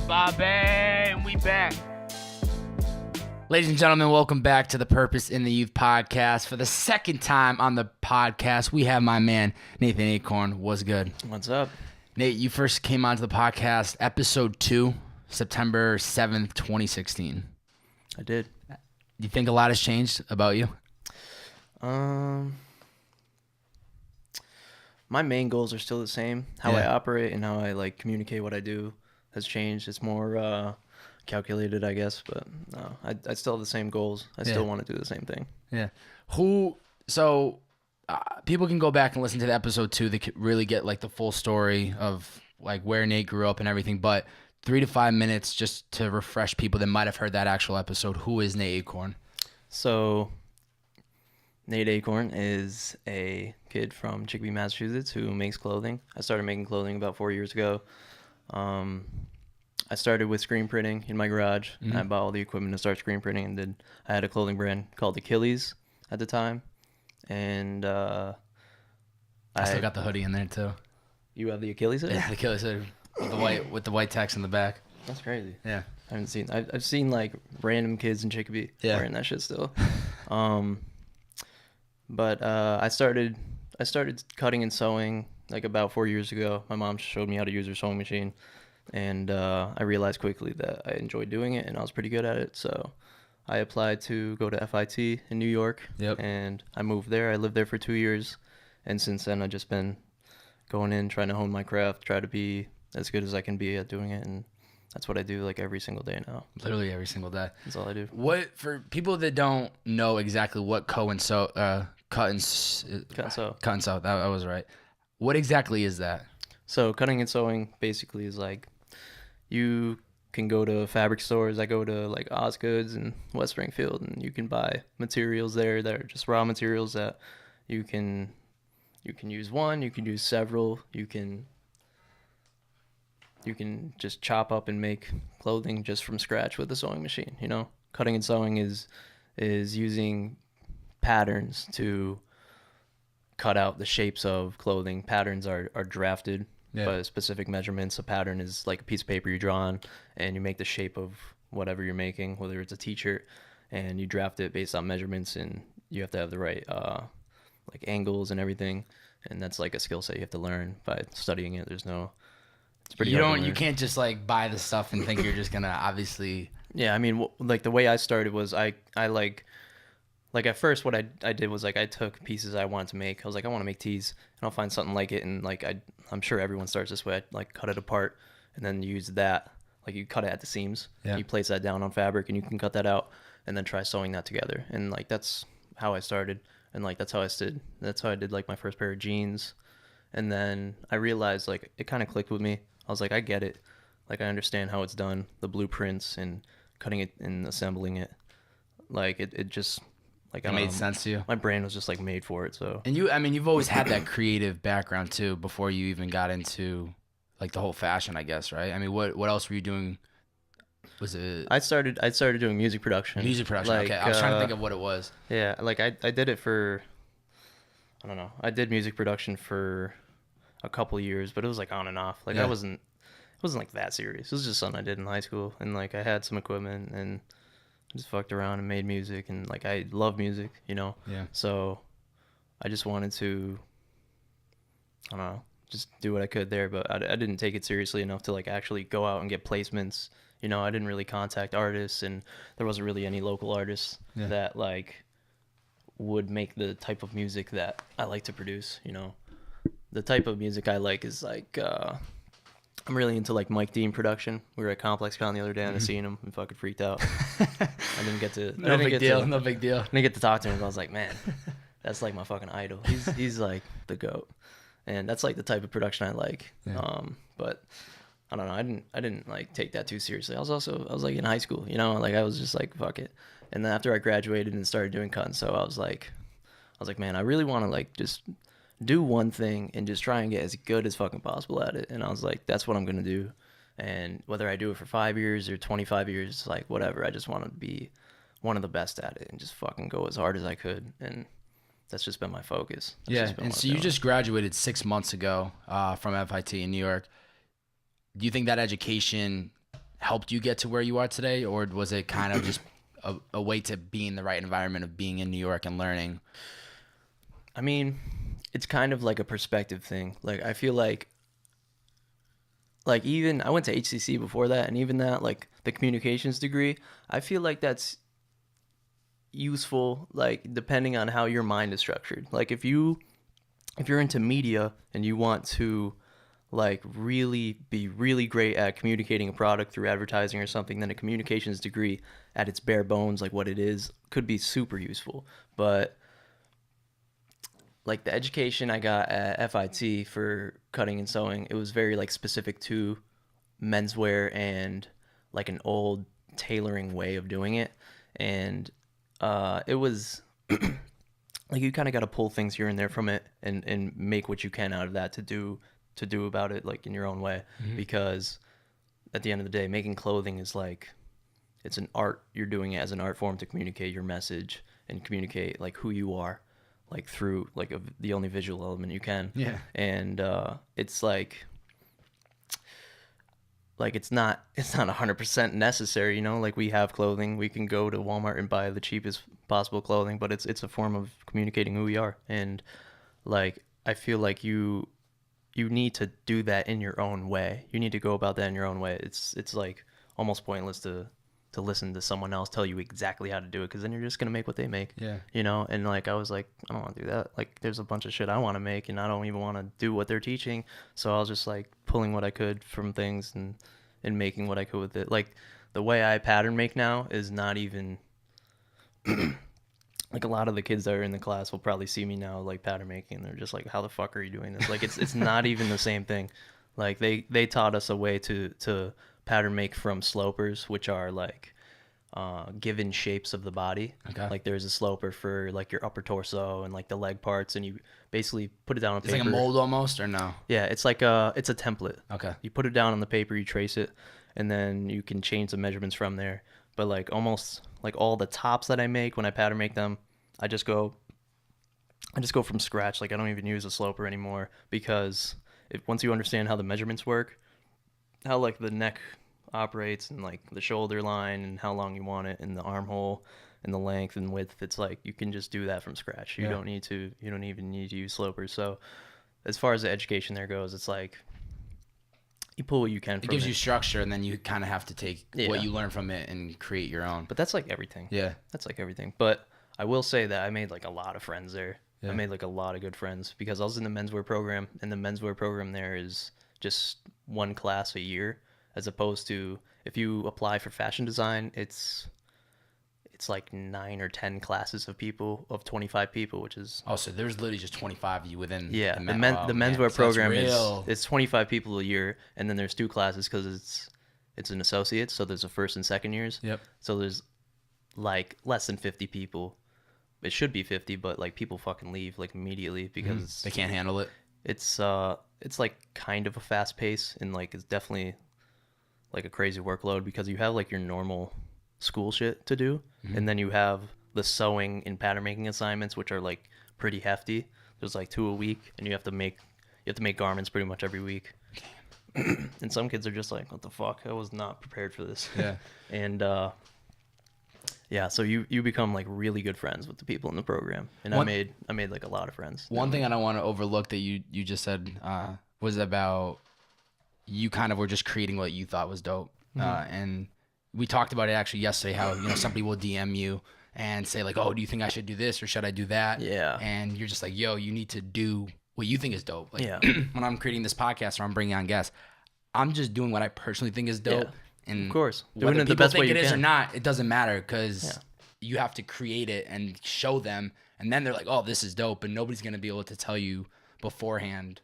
Bobbbaaaay, and we back. Ladies and gentlemen, welcome back to the Purpose in the Youth podcast. For the second time on the podcast, we have my man, Nathan Acorn. What's good? What's up? Nate, you first came onto the podcast, episode 2, September 7th, 2016. I did. Do you think a lot has changed about you? My main goals are still the same. How I operate and how I communicate what I do has changed. It's more calculated, I guess, but no, I still have the same goals. I still want to do the same thing. Yeah. People can go back and listen to the episode 2. They could really get the full story of where Nate grew up and everything, but 3 to 5 minutes just to refresh people that might have heard that actual episode. Who is Nate Acorn? So Nate Acorn is a kid from Chicopee, Massachusetts who makes clothing. I started making clothing about 4 years ago. I started with screen printing in my garage. Mm-hmm. And I bought all the equipment to start screen printing, and then I had a clothing brand called Achilles at the time. And I still got the hoodie in there too. You have the Achilles hoodie? Yeah, the Achilles hoodie with the white text in the back. That's crazy. Yeah. I've seen random kids in Chicopee wearing that shit still. But I started cutting and sewing about 4 years ago. My mom showed me how to use her sewing machine, and I realized quickly that I enjoyed doing it and I was pretty good at it. So I applied to go to FIT in New York, and I moved there. I lived there for 2 years, and since then I've just been going in, trying to hone my craft, try to be as good as I can be at doing it, and that's what I do every single day now. Literally every single day. That's all I do. What, for people that don't know exactly what cut and sew, that was right. What exactly is that? So cutting and sewing basically is you can go to fabric stores. I go to Osgood's and West Springfield, and you can buy materials there that are just raw materials that you can use one, you can use several, you can just chop up and make clothing just from scratch with a sewing machine. Cutting and sewing is using patterns to cut out the shapes of clothing. Patterns are drafted by specific measurements. A pattern is like a piece of paper you draw on, and you make the shape of whatever you're making, whether it's a t-shirt, and you draft it based on measurements, and you have to have the right angles and everything. And that's a skill set you have to learn by studying it. It's pretty hard to learn. You can't just buy the stuff and think you're just gonna obviously. Yeah, I mean, the way I started was I at first what I did was I took pieces I wanted to make. I was I want to make tees, and I'll find something like it, and I'm sure everyone starts this way. I cut it apart and then use that. You cut it at the seams. Yeah. You place that down on fabric, and you can cut that out, and then try sewing that together. And that's how I started, and that's how I did my first pair of jeans. And then I realized it kind of clicked with me. I was I get it. I understand how it's done, the blueprints and cutting it and assembling it. It just it made sense to you. My brain was just made for it. So. And you've always had that creative background too before you even got into the whole fashion, I guess, right? I mean, what else were you doing? Was it? I started doing music production. Music production. Okay, I was trying to think of what it was. Yeah, I did it for. I don't know. I did music production for a couple years, but it was on and off. I wasn't that serious. It was just something I did in high school, and I had some equipment and just fucked around and made music, and I love music, Yeah. So I just wanted to, I don't know, just do what I could there, but I didn't take it seriously enough to actually go out and get placements. I didn't really contact artists, and there wasn't really any local artists that would make the type of music that I like to produce. The type of music I like is I'm really into Mike Dean production. We were at ComplexCon the other day, and I seen him and fucking freaked out. I didn't get to. No big deal. I didn't get to talk to him. But I was man, that's my fucking idol. He's the GOAT, and that's the type of production I like. Yeah. But I don't know. I didn't take take too seriously. I was in high school, I was just fuck it. And then after I graduated and started doing cut and sew, I was like, man, I really want to just do one thing and just try and get as good as fucking possible at it. And I was that's what I'm gonna do. And whether I do it for 5 years or 25 years, whatever, I just want to be one of the best at it and just fucking go as hard as I could. And that's just been my focus. And so you just graduated 6 months ago from FIT in New York. Do you think that education helped you get to where you are today, or was it kind of just a way to be in the right environment of being in New York and learning? I mean, it's kind of like a perspective thing. Like I feel like even I went to HCC before that, and even that, like the communications degree, I feel like that's useful, like depending on how your mind is structured. Like if you're into media and you want to like really be really great at communicating a product through advertising or something, then a communications degree at its bare bones, like what it is, could be super useful. But like the education I got at FIT for cutting and sewing, it was very like specific to menswear and like an old tailoring way of doing it. And it was like you kind of got to pull things here and there from it and make what you can out of that to do about it like in your own way, because at the end of the day, making clothing is like it's an art. You're doing it as an art form to communicate your message and communicate like who you are, like through like the only visual element you can. Yeah. And it's like it's not 100% necessary, you know, like we have clothing, we can go to Walmart and buy the cheapest possible clothing, but it's a form of communicating who we are. And like I feel like you need to do that in your own way. You need to go about that in your own way. It's like almost pointless to listen to someone else tell you exactly how to do it, because then you're just gonna make what they make. Yeah. You know. And like I was like, I don't want to do that. Like there's a bunch of shit I want to make, and I don't even want to do what they're teaching. So I was just like pulling what I could from things and making what I could with it. Like the way I pattern make now is not even like a lot of the kids that are in the class will probably see me now like pattern making, and they're just like, how the fuck are you doing this? Like it's not even the same thing. Like they taught us a way to pattern make from slopers, which are like given shapes of the body. Okay. Like there's a sloper for like your upper torso and like the leg parts, and you basically put it down on It's paper. like a mold almost, or no? Yeah, it's a template. Okay. You put it down on the paper, you trace it, and then you can change the measurements from there. But like almost like all the tops that I make when I pattern make them, I just go from scratch. Like I don't even use a sloper anymore, because once you understand how the measurements work, how like the neck operates and like the shoulder line and how long you want it and the armhole and the length and width, it's like you can just do that from scratch. You don't even need to use slopers. So as far as the education there goes, it's like you pull what you can from It gives you structure, and then you kind of have to take Yeah. what you learn from it and create your own. But that's like everything. Yeah. That's like everything. But I will say that I made like a lot of friends there. Yeah. I made like a lot of good friends because I was in the menswear program, and the menswear program there is just one class a year, as opposed to if you apply for fashion design, it's like 9 or 10 classes of 25 people, which is Oh, so there's literally just 25 of you within. yeah. The, The men- oh, man. menswear So that's program real. it's 25 people a year, and then there's 2 classes because it's an associate, so there's a first and second years. Yep. So there's like less than 50 people. It should be 50, but like people fucking leave like immediately because They can't handle it. it's like kind of a fast pace, and like it's definitely like a crazy workload because you have like your normal school shit to do, and then you have the sewing and pattern making assignments, which are like pretty hefty. There's like 2 a week, and you have to make garments pretty much every week. And some kids are just like, what the fuck? I was not prepared for this. Yeah. And yeah, so you become like really good friends with the people in the program, and I made like a lot of friends. One thing I don't want to overlook that you just said was about you kind of were just creating what you thought was dope. And we talked about it actually yesterday, how, you know, somebody will DM you and say like, oh, do you think I should do this or should I do that? Yeah. And you're just like, yo, you need to do what you think is dope. Like, Yeah. when I'm creating this podcast or I'm bringing on guests, I'm just doing what I personally think is dope. Yeah. And Of course. Doing whether it the people best think way it you is or can. not, it doesn't matter, because you have to create it and show them, and then they're like, oh, this is dope, and nobody's gonna be able to tell you beforehand.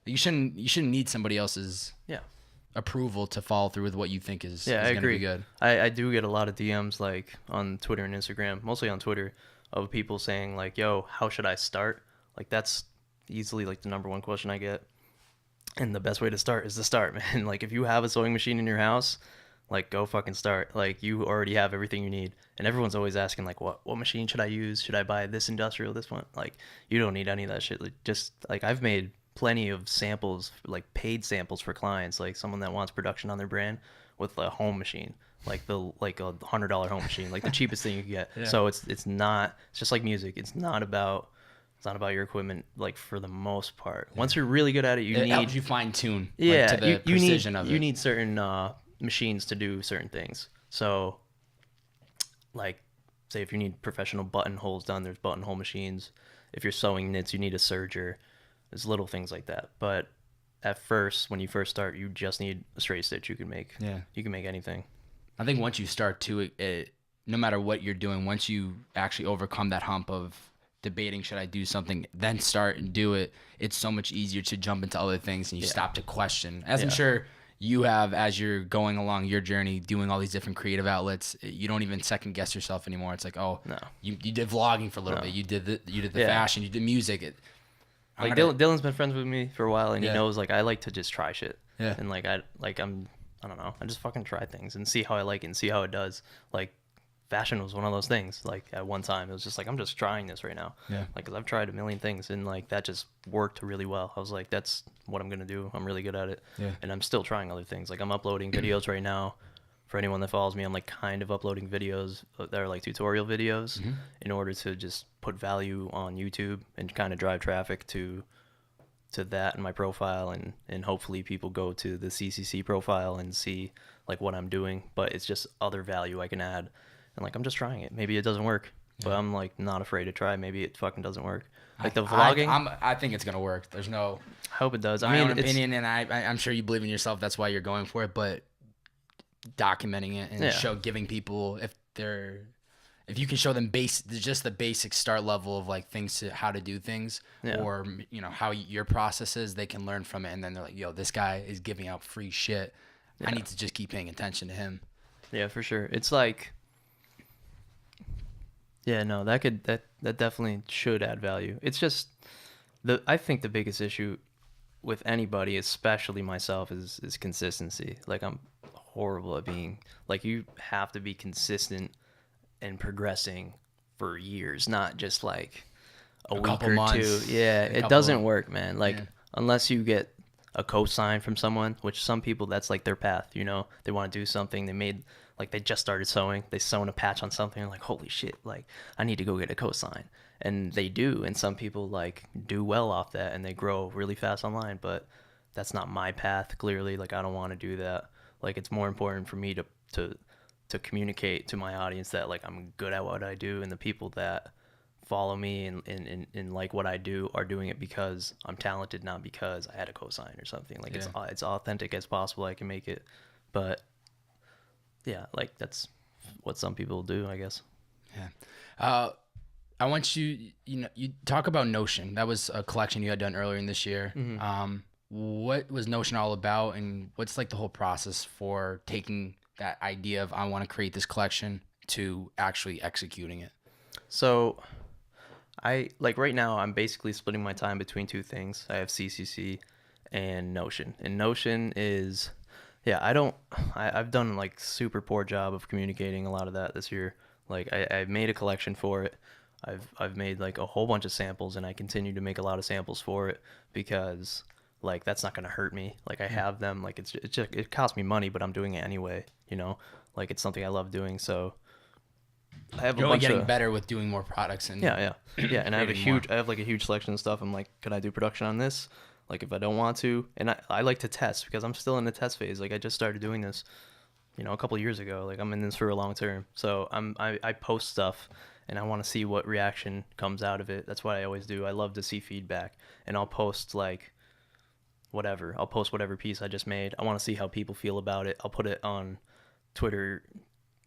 You shouldn't need somebody else's Yeah. approval to follow through with what you think is Yeah, I gonna agree. be good. I do get a lot of DMs like on Twitter and Instagram, mostly on Twitter, of people saying like, yo, how should I start? Like that's easily like the number one question I get. And the best way to start is to start, man. Like if you have a sewing machine in your house, like go fucking start. Like you already have everything you need. And everyone's always asking like, what machine should I use? Should I buy this industrial, this one? Like you don't need any of that shit. Like, just like I've made plenty of samples, like paid samples for clients, like someone that wants production on their brand, with a home machine, like a $100 home machine, like the cheapest thing you can get. Yeah. So it's just like music. It's not about your equipment, like, for the most part. Once you're really good at it, It helps you fine tune. yeah, to the precision of it. You need certain machines to do certain things. So, like, say if you need professional buttonholes done, there's buttonhole machines. If you're sewing knits, you need a serger. There's little things like that. But at first, when you first start, you just need a straight stitch. You can make anything. I think once you start to it, no matter what you're doing, once you actually overcome that hump of debating, should I do something, then start and do it, it's so much easier to jump into other things, and you stop to question. As I'm sure you have, as you're going along your journey, doing all these different creative outlets, you don't even second guess yourself anymore. It's like, oh, no, you did vlogging for a little bit, you did the fashion, you did music. Like, Dylan's been friends with me for a while, and he knows, like, I like to just try shit. Yeah. And I don't know, I just fucking try things and see how I like it and see how it does. Like, fashion was one of those things. Like, at one time, it was just like, I'm just trying this right now. Yeah. Like, 'cause I've tried a million things, and, like, that just worked really well. I was like, that's what I'm gonna do. I'm really good at it. Yeah. And I'm still trying other things. Like, I'm uploading videos right now. For anyone that follows me, I'm, like, kind of uploading videos that are, like, tutorial videos in order to just put value on YouTube and kind of drive traffic to that in my profile, and hopefully people go to the CCC profile and see, like, what I'm doing. But it's just other value I can add, and, like, I'm just trying it. Maybe it doesn't work, but I'm, like, not afraid to try. Maybe it fucking doesn't work. Like, the vlogging, I think it's gonna work. There's no, I hope it does. my own opinion, and I'm sure you believe in yourself. That's why you're going for it. But documenting it and giving people, if you can show them just the basic start level of, like, things to how to do things, or, you know, how your process is, they can learn from it, and then they're like, yo, this guy is giving out free shit. I need to just keep paying attention to him. Yeah, for sure. It's like, yeah, no, that definitely should add value. It's just I think the biggest issue with anybody, especially myself, is consistency. Like, I'm horrible at being, like, you have to be consistent and progressing for years, not just like a week or months, 2. Yeah, it doesn't work, man. Like, unless you get a cosign from someone, which some people, that's like their path, you know. They want to do something, they just started sewing, they sewn a patch on something, and like, holy shit, like, I need to go get a cosign. And they do, and some people, like, do well off that, and they grow really fast online. But that's not my path, clearly. Like, I don't want to do that. Like, it's more important for me to communicate to my audience that, like, I'm good at what I do, and the people that follow me and like what I do are doing it because I'm talented, not because I had a cosign or something. Like, it's authentic as possible I can make it. But yeah, like, that's what some people do, I guess. Yeah. I want you talk about Notion. That was a collection you had done earlier in this year. What was Notion all about, and what's, like, the whole process for taking that idea of, I want to create this collection, to actually executing it? So right now, I'm basically splitting my time between 2 things. I have CCC and Notion. And Notion is, I've done, like, super poor job of communicating a lot of that this year. Like, I've made a collection for it. I've made, like, a whole bunch of samples, and I continue to make a lot of samples for it because, like, that's not gonna hurt me. Like, I have them. Like, it costs me money, but I'm doing it anyway. You know, like, it's something I love doing. So I have You're a only bunch getting of, better with doing more products, and and I have a huge selection of stuff. I'm like, could I do production on this? Like, if I don't want to, and I like to test because I'm still in the test phase. Like, I just started doing this, you know, a couple of years ago. Like, I'm in this for a long term. So I post stuff, and I want to see what reaction comes out of it. That's what I always do. I love to see feedback, and I'll post, like, whatever. I'll post whatever piece I just made. I want to see how people feel about it. I'll put it on Twitter,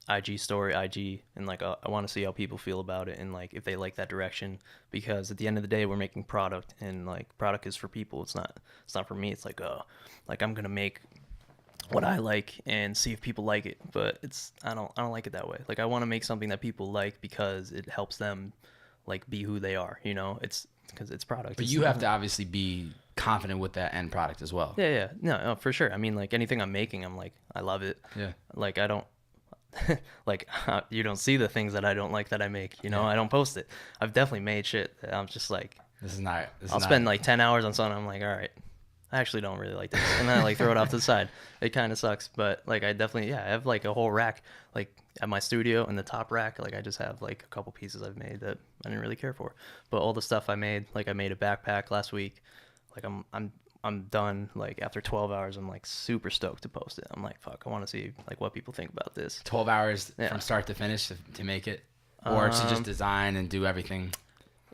IG story, IG, and, like, I want to see how people feel about it, and, like, if they like that direction, because at the end of the day, we're making product, and, like, product is for people. It's not for me. It's like, I'm gonna make what I like and see if people like it. But I don't like it that way. Like, I want to make something that people like because it helps them, like, be who they are, you know. It's because it's product. But you have to obviously be confident with that end product as well. Yeah. No, for sure. I mean, like, anything I'm making, I'm like, I love it. Yeah. Like, I don't like, you don't see the things that I don't like that I make, you know. I don't post it. I've definitely made shit that I'm just like, I'll spend like 10 hours on something. I'm like, all right, I actually don't really like this, and then I like throw it off to the side. It kind of sucks, but like I definitely, yeah, I have like a whole rack like at my studio, in the top rack, like I just have like a couple pieces I've made that I didn't really care for, but all the stuff I made, like I made a backpack last week, like I'm done. Like after 12 hours, I'm like super stoked to post it. I'm like, fuck, I want to see like what people think about this. 12 hours Yeah. from start to finish to make it, or to just design and do everything.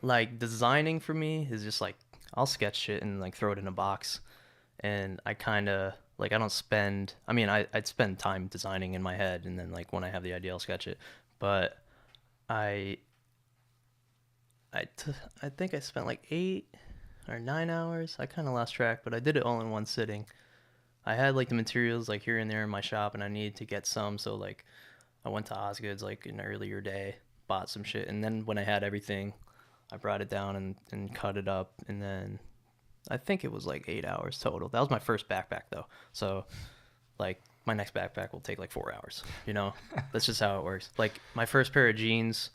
Like designing for me is just like I'll sketch shit and like throw it in a box, and I kind of like I don't spend. I mean, I'd spend time designing in my head, and then like when I have the idea, I'll sketch it. But I I think I spent like 8 or 9 hours. I kind of lost track, but I did it all in one sitting. I had like the materials like here and there in my shop, and I needed to get some, so like I went to Osgood's like an earlier day, bought some shit, and then when I had everything, I brought it down and cut it up, and then I think it was like 8 hours total. That was my first backpack though, so like my next backpack will take like 4 hours. You know, that's just how it works. Like my first pair of jeans,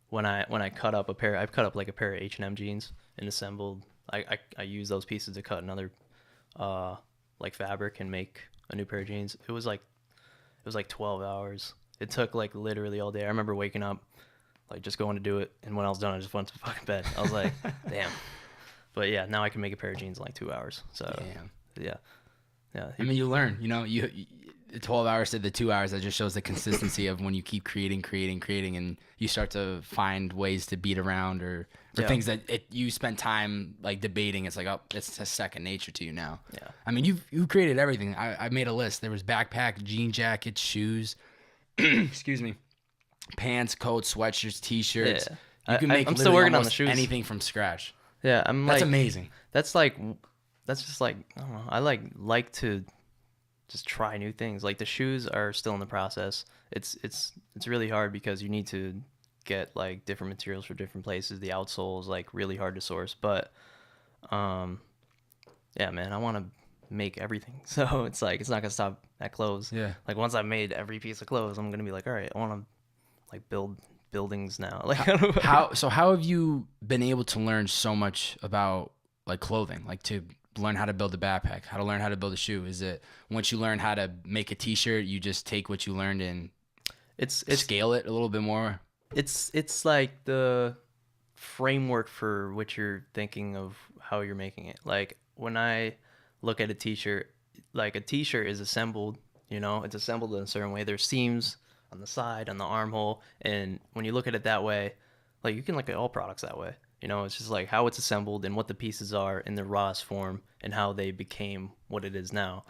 when I cut up I cut up like a pair of H&M jeans and assembled. I used those pieces to cut another like fabric and make a new pair of jeans. It was like 12 hours. It took like literally all day. I remember waking up, like just going to do it, and when I was done, I just went to fucking bed. I was like, damn. But yeah, now I can make a pair of jeans in like 2 hours. So Damn. yeah. I mean, you learn. You know, you the 12 hours to the 2 hours. That just shows the consistency of when you keep creating, and you start to find ways to beat around or things that you spent time like debating. It's like, oh, it's a second nature to you now. Yeah. I mean, you created everything. I made a list. There was backpack, jean jackets, shoes, excuse me, pants, coats, sweatshirts, t-shirts. Yeah. You can make I'm still working on the almost shoes. anything from scratch. Yeah, That's amazing. That's just like I don't know. I like to just try new things. Like the shoes are still in the process. It's really hard because you need to get like different materials for different places. The outsole is like really hard to source, but yeah, man, I want to make everything. So it's like it's not gonna stop at clothes. Yeah. Like once I've made every piece of clothes, I'm gonna be like, all right, I want to like build buildings now. Like how have you been able to learn so much about like clothing, like to learn how to build a backpack, how to learn how to build a shoe? Is it once you learn how to make a t-shirt, you just take what you learned and it's scale it a little bit more? It's like the framework for what you're thinking of how you're making it. Like when I look at a t-shirt, like a t-shirt is assembled, you know, it's assembled in a certain way. There's seams on the side, on the armhole, and when you look at it that way, like you can look at all products that way. You know, it's just like how it's assembled and what the pieces are in the rawest form and how they became what it is now.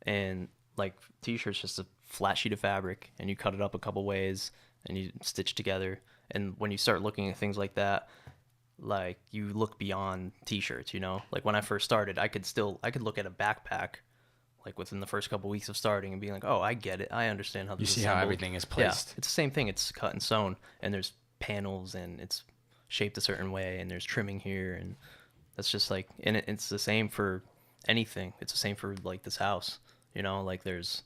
And like t-shirt's just a flat sheet of fabric, and you cut it up a couple ways and you stitch together. And when you start looking at things like that, like you look beyond t-shirts, you know? Like when I first started, I could look at a backpack like within the first couple weeks of starting and being like, oh, I get it. I understand how this is You see assembled. how everything is placed. Yeah, it's the same thing. It's cut and sewn, and there's panels, and it's shaped a certain way, and there's trimming here, and that's just like, and it's the same for anything. It's the same for like this house, you know? Like there's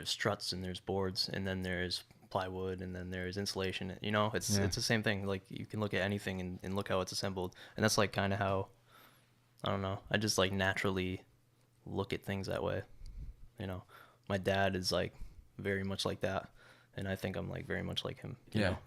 struts and there's boards, and then there's plywood, and then there's insulation. You know, it's the same thing. Like you can look at anything and look how it's assembled, and that's like kind of how, I don't know, I just like naturally look at things that way. You know, my dad is like very much like that, and I think I'm like very much like him. You know?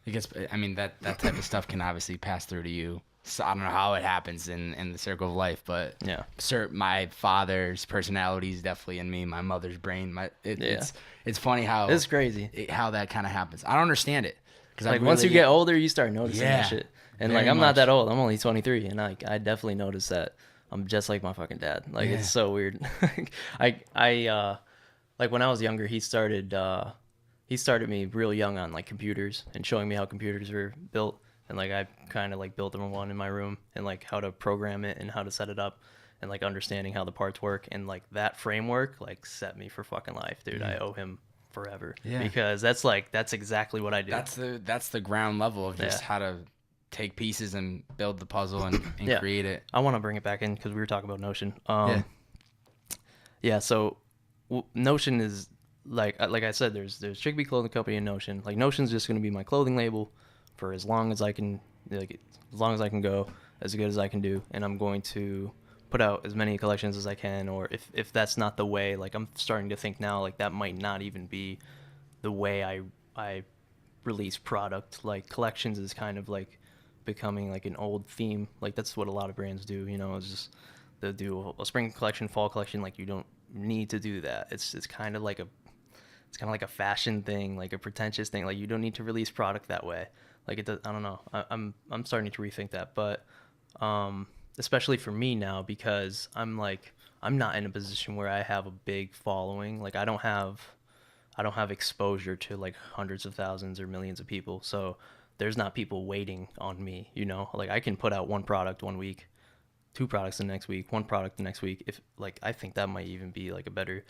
It gets, I mean, that type of stuff can obviously pass through to you. So I don't know how it happens in the circle of life, but yeah, my father's personality is definitely in me. My mother's brain, it's funny how it's crazy how that kind of happens. I don't understand it because like once you get older, you start noticing that shit. And like I'm not that old. I'm only 23, and like I definitely noticed that I'm just like my fucking dad. Like it's so weird. I like when I was younger, he started me real young on like computers and showing me how computers were built. And like I kind of like built them one in my room, and like how to program it and how to set it up, and like understanding how the parts work, and like that framework like set me for fucking life, dude. I owe him forever because that's exactly what I do. That's the ground level of just how to take pieces and build the puzzle and create it. I want to bring it back in because we were talking about Notion. So Notion is like I said, there's Chicopee Clothing Company and Notion. Like Notion's just going to be my clothing label for as long as I can, like as long as I can go, as good as I can do, and I'm going to put put out as many collections as I can, or if that's not the way, like I'm starting to think now, like that might not even be the way I release product. Like collections is kind of like becoming like an old theme. Like that's what a lot of brands do, you know, it's just they'll do a spring collection, fall collection. Like you don't need to do that. It's kind of like a fashion thing, like a pretentious thing. Like you don't need to release product that way. Like it does, I don't know. I'm starting to rethink that, but especially for me now, because I'm not in a position where I have a big following. Like I don't have exposure to like hundreds of thousands or millions of people. So there's not people waiting on me, you know? Like I can put out one product one week, two products the next week, one product the next week. If like, I think that might even be like a better.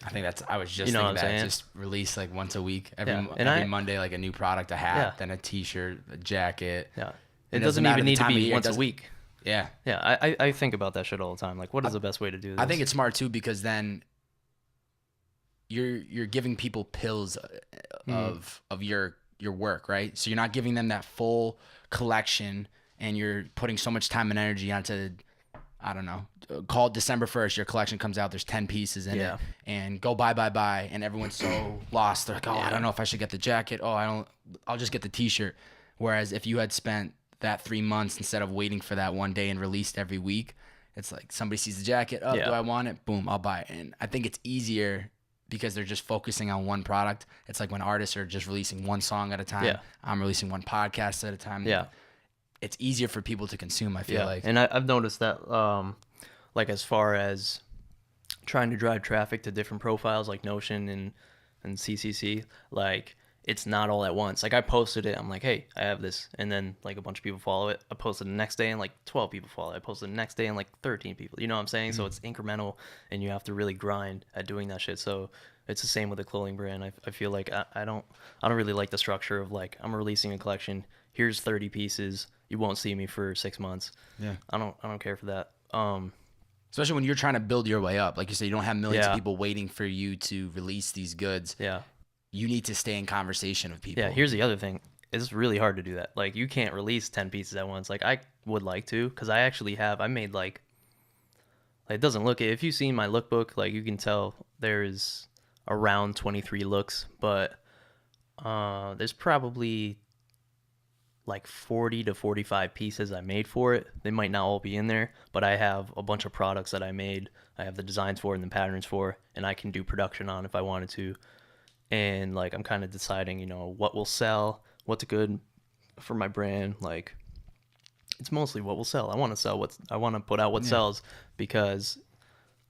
I was just You know thinking what I'm that. saying? Just release like once a week, every Yeah. And every Monday, like a new product, a hat, Yeah. then a T-shirt, a jacket. Yeah. It And doesn't matter even the need to time of be year, it once a doesn't- week. Yeah. Yeah. I think about that shit all the time. Like, what is the best way to do this? I think it's smart too, because then you're giving people pills of your work, right? So you're not giving them that full collection, and you're putting so much time and energy onto, I don't know, call it December 1st, your collection comes out, there's 10 pieces in it, and go buy, and everyone's so lost. They're like, I don't know if I should get the jacket. I'll just get the T-shirt. Whereas if you had spent that 3 months instead of waiting for that one day and released every week, it's like somebody sees the jacket, do I want it? Boom, I'll buy it. And I think it's easier because they're just focusing on one product. It's like when artists are just releasing one song at a time. Yeah. I'm releasing one podcast at a time. Yeah. It's easier for people to consume, I feel like. And I've noticed that, like as far as trying to drive traffic to different profiles like Notion and CCC, like it's not all at once. Like I posted it, I'm like, hey, I have this, and then like a bunch of people follow it. I posted the next day and like 12 people follow it. I posted the next day and like 13 people. You know what I'm saying? So it's incremental, and you have to really grind at doing that shit. So it's the same with a clothing brand. I feel like I don't really like the structure of like I'm releasing a collection. Here's 30 pieces. You won't see me for 6 months. Yeah. I don't care for that. Especially when you're trying to build your way up. Like you said, you don't have millions of Yeah. people waiting for you to release these goods. Yeah. You need to stay in conversation with people. Yeah, here's the other thing. It's really hard to do that. Like, you can't release 10 pieces at once. Like, I would like to, because I actually have, I made, like, it doesn't look it. If you've seen my lookbook, like, you can tell there's around 23 looks, but there's probably, like, 40 to 45 pieces I made for it. They might not all be in there, but I have a bunch of products that I made. I have the designs for and the patterns for, and I can do production on if I wanted to. And like I'm kind of deciding, you know, what will sell, what's good for my brand. Like it's mostly what will sell. I want to put out what sells, because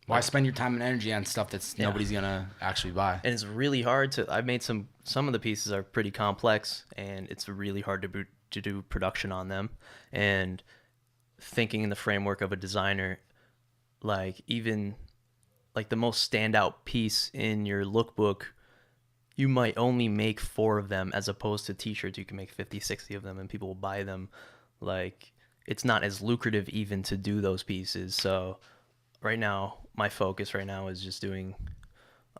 why spend your time and energy on stuff that's nobody's gonna actually buy? And it's really hard to. I've made some of the pieces are pretty complex, and it's really hard to do production on them. And thinking in the framework of a designer, like even like the most standout piece in your lookbook, you might only make 4 of them, as opposed to t-shirts you can make 50, 60 of them and people will buy them. Like it's not as lucrative even to do those pieces. So right now, my focus right now is just doing,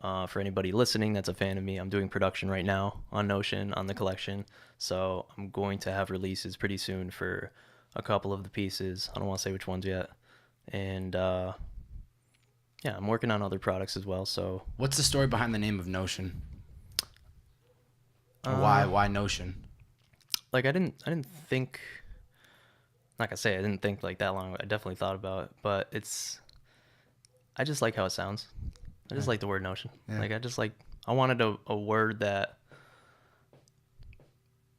for anybody listening that's a fan of me, I'm doing production right now on Notion, on the collection. So I'm going to have releases pretty soon for a couple of the pieces. I don't want to say which ones yet. And yeah, I'm working on other products as well. So what's the story behind the name of Notion? Or why Notion? Like I didn't think, like I say, I didn't think like that long. I definitely thought about it, but I just like how it sounds. I just like the word Notion. Yeah. Like I wanted a word that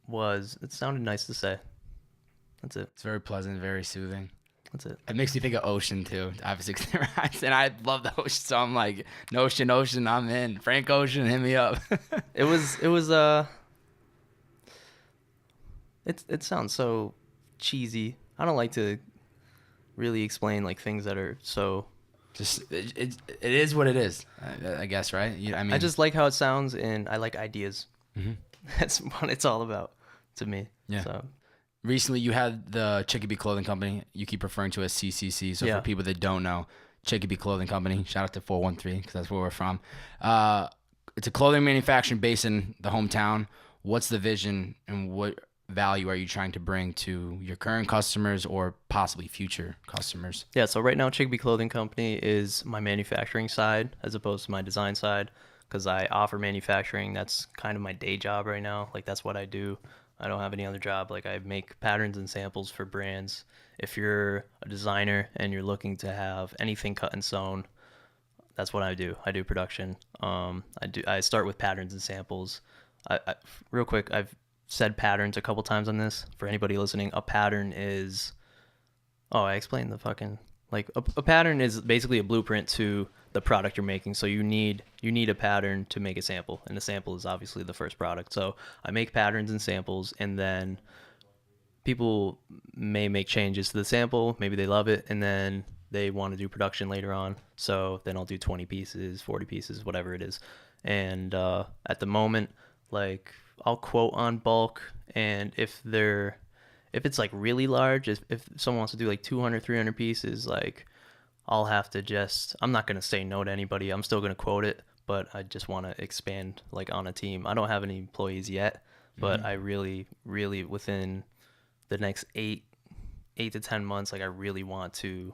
it sounded nice to say. That's it. It's very pleasant, very soothing. That's it. It makes me think of ocean too, obviously, 'cause it rhymes, and I love the ocean. So I'm like, Notion, I'm in. Frank Ocean, hit me up. It was it sounds so cheesy. I don't like to really explain like things that are so. Just it is what it is, I guess, right? I mean, I just like how it sounds, and I like ideas. Mm-hmm. That's what it's all about to me. Yeah. So. Recently, you had the Chicopee clothing company. You keep referring to as CCC. So for people that don't know, Chicopee Clothing Company. Shout out to 413 because that's where we're from. It's a clothing manufacturing based in the hometown. What's the vision, and what value are you trying to bring to your current customers or possibly future customers? Yeah, so right now Chicopee Clothing Company is my manufacturing side as opposed to my design side because I offer manufacturing. That's kind of my day job right now. Like that's what I do. I don't have any other job. Like I make patterns and samples for brands. If you're a designer and you're looking to have anything cut and sewn, that's what I do. I do production. I start with patterns and samples. Real quick, I've said patterns a couple times on this. For anybody listening, a pattern is I explained the fucking like a pattern is basically a blueprint to the product you're making. So you need a pattern to make a sample, and the sample is obviously the first product. So I make patterns and samples, and then people may make changes to the sample. Maybe they love it, and then they want to do production later on. So then I'll do 20 pieces, 40 pieces, whatever it is. And at the moment, like I'll quote on bulk, and if it's like really large, if someone wants to do like 200, 300 pieces, like I'll have to I'm not going to say no to anybody. I'm still going to quote it, but I just want to expand like on a team. I don't have any employees yet, but I really, really within the next 8 to 10 months, like I really want to,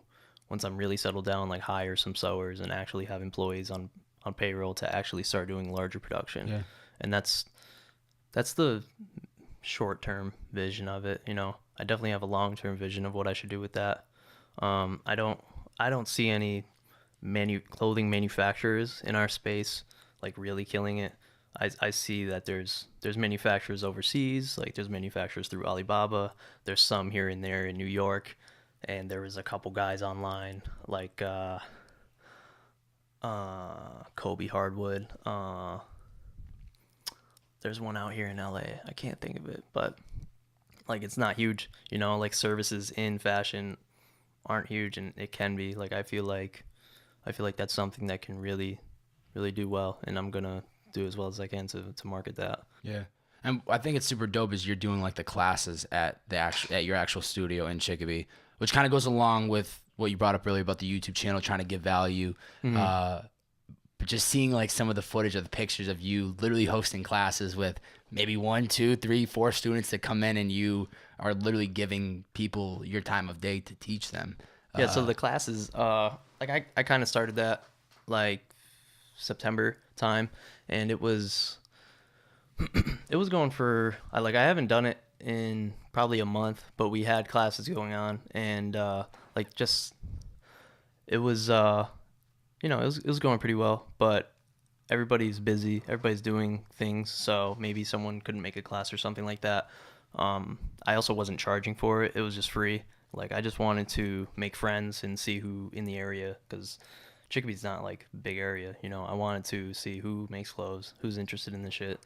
once I'm really settled down, like hire some sewers and actually have employees on payroll to actually start doing larger production. Yeah. And that's the short-term vision of it. I definitely have a long-term vision of what I should do with that. I don't see any clothing manufacturers in our space like really killing it. I see that there's manufacturers overseas, like there's manufacturers through Alibaba. There's some here and there in New York, and there was a couple guys online like Kobe Hardwood. There's one out here in LA. I can't think of it, but like it's not huge. Like services in fashion aren't huge, and it can be. Like I feel like that's something that can really, really do well, and I'm gonna do as well as I can to market that. Yeah. And I think it's super dope is you're doing like the classes at your actual studio in Chicopee, which kind of goes along with what you brought up earlier about the YouTube channel, trying to give value. But just seeing like some of the footage of the pictures of you literally hosting classes with maybe 1, 2, 3, 4 students that come in, and you are literally giving people your time of day to teach them. Yeah. So the classes, like I kind of started that like September time, and it was going for I haven't done it in probably a month, but we had classes going on, and like just it was it was going pretty well, but everybody's busy, everybody's doing things, so maybe someone couldn't make a class or something like that. I also wasn't charging for it. It was just free. Like I just wanted to make friends and see who in the area, because Chicopee's not like a big area, I wanted to see who makes clothes, who's interested in this shit,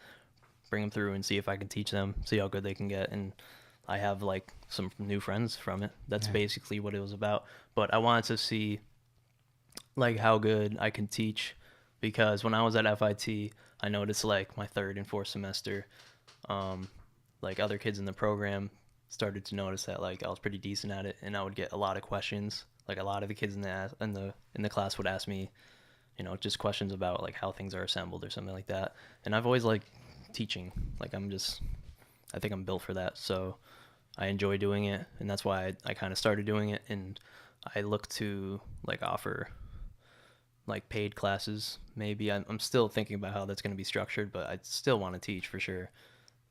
bring them through and see if I can teach them, see how good they can get. And I have like some new friends from it. That's basically what it was about. But I wanted to see like how good I can teach, because when I was at FIT, I noticed like my 3rd and 4th semester, like other kids in the program started to notice that like I was pretty decent at it, and I would get a lot of questions. Like a lot of the kids in the class would ask me, just questions about like how things are assembled or something like that. And I've always liked teaching. Like I think I'm built for that. So I enjoy doing it, and that's why I kind of started doing it. And I look to like offer like paid classes. Maybe I'm still thinking about how that's going to be structured, but I still want to teach for sure.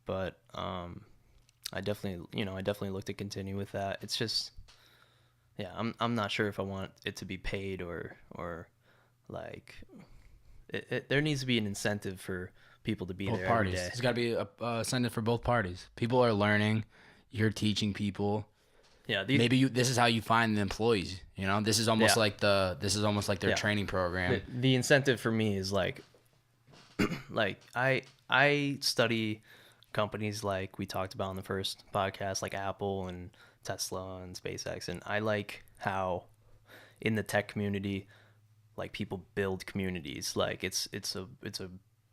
But I definitely look to continue with that. It's just, yeah, I'm not sure if I want it to be paid or like there needs to be an incentive for people to be Both there parties. every day. It's got to be a incentive for both parties. People are learning. You're teaching people. Yeah, This is how you find the employees. This is almost like their training program. The incentive for me is like like I study companies like we talked about in the first podcast, like Apple and Tesla and SpaceX, and I like how in the tech community, like people build communities. Like it's a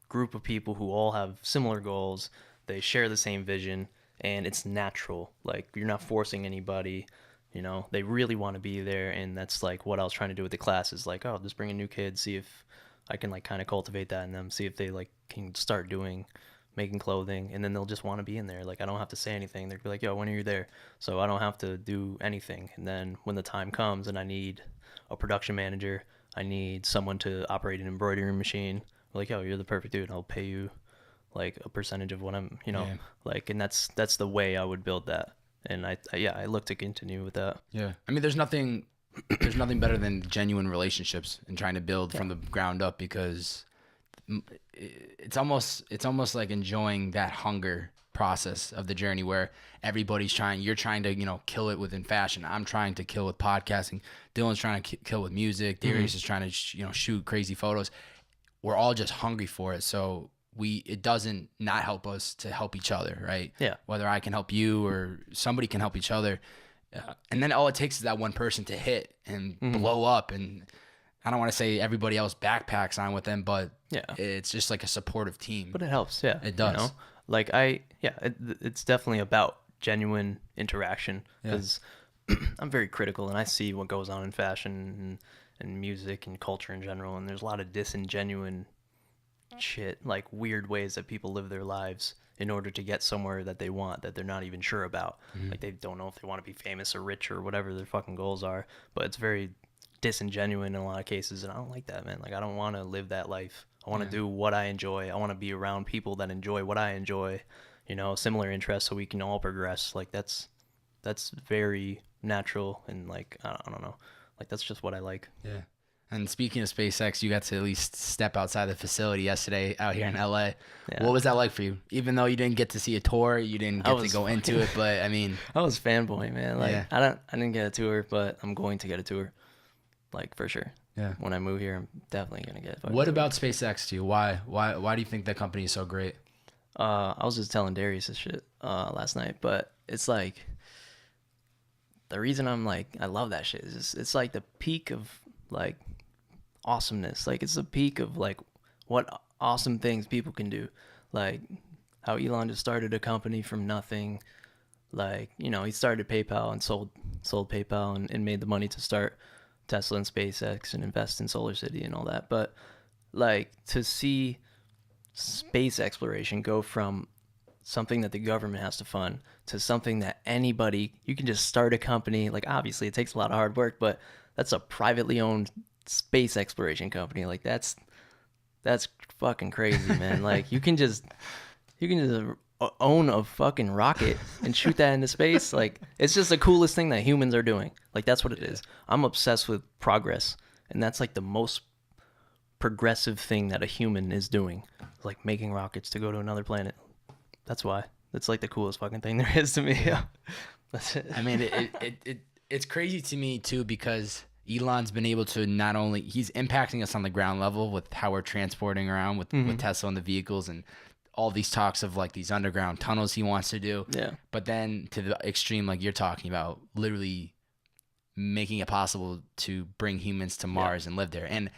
group of people who all have similar goals. They share the same vision, and it's natural. Like you're not forcing anybody. They really want to be there, and that's like what I was trying to do with the class. Is like, just bring a new kid, see if I can like kind of cultivate that in them, see if they like can start doing making clothing, and then they'll just want to be in there. Like I don't have to say anything. They'll be like, yo, when are you there? So I don't have to do anything. And then when the time comes and I need a production manager, I need someone to operate an embroidery machine, like, yo, you're the perfect dude. I'll pay you like a percentage of what I'm, Yeah. like, and that's the way I would build that. And I look to continue with that. Yeah. I mean, there's nothing better than genuine relationships and trying to build from the ground up, because it's almost like enjoying that hunger process of the journey where you're trying to, kill it within fashion. I'm trying to kill with podcasting. Dylan's trying to kill with music. Darius is trying to, shoot crazy photos. We're all just hungry for it. So it doesn't not help us to help each other, right? Yeah. Whether I can help you or somebody can help each other. And then all it takes is that one person to hit and blow up. And I don't want to say everybody else backpacks on with them, but it's just like a supportive team. But it helps, yeah. It does. Like it's definitely about genuine interaction, because I'm very critical and I see what goes on in fashion and music and culture in general, and there's a lot of disingenuine shit, like weird ways that people live their lives in order to get somewhere that they want that they're not even sure about. Like they don't know if they want to be famous or rich or whatever their fucking goals are, but it's very disingenuine in a lot of cases, and I don't like that, man. Like I don't want to live that life. I want to do what I enjoy. I want to be around people that enjoy what I enjoy, similar interests, so we can all progress. Like that's very natural, and like I don't know, like that's just what I like. Yeah. And speaking of SpaceX, you got to at least step outside the facility yesterday out here in LA. Yeah. What was that like for you? Even though you didn't get to see a tour, you didn't get to go into it, but I mean, I was fanboy, man. Like I didn't get a tour, but I'm going to get a tour, like for sure. Yeah. When I move here, I'm definitely gonna get. What about SpaceX to you? Why do you think that company is so great? I was just telling Darius this shit last night, but it's like the reason I'm like I love that shit is it's like the peak of like awesomeness. Like it's the peak of like what awesome things people can do. Like how Elon just started a company from nothing. Like he started PayPal and sold PayPal and made the money to start Tesla and SpaceX and invest in Solar City and all that. But like to see space exploration go from something that the government has to fund to something that you can just start a company. Like obviously it takes a lot of hard work, but that's a privately owned space exploration company. Like that's fucking crazy, man. Like you can just own a fucking rocket and shoot that into space. Like it's just the coolest thing that humans are doing. Like that's what it is. I'm obsessed with progress, and that's like the most progressive thing that a human is doing, like making rockets to go to another planet. That's why it's like the coolest fucking thing there is to me. Yeah. That's it. I mean, it's crazy to me too, because Elon's been able to not only he's impacting us on the ground level with how we're transporting around with Tesla and the vehicles and all these talks of like these underground tunnels he wants to do. Yeah. But then to the extreme, like you're talking about, literally making it possible to bring humans to Mars and live there. And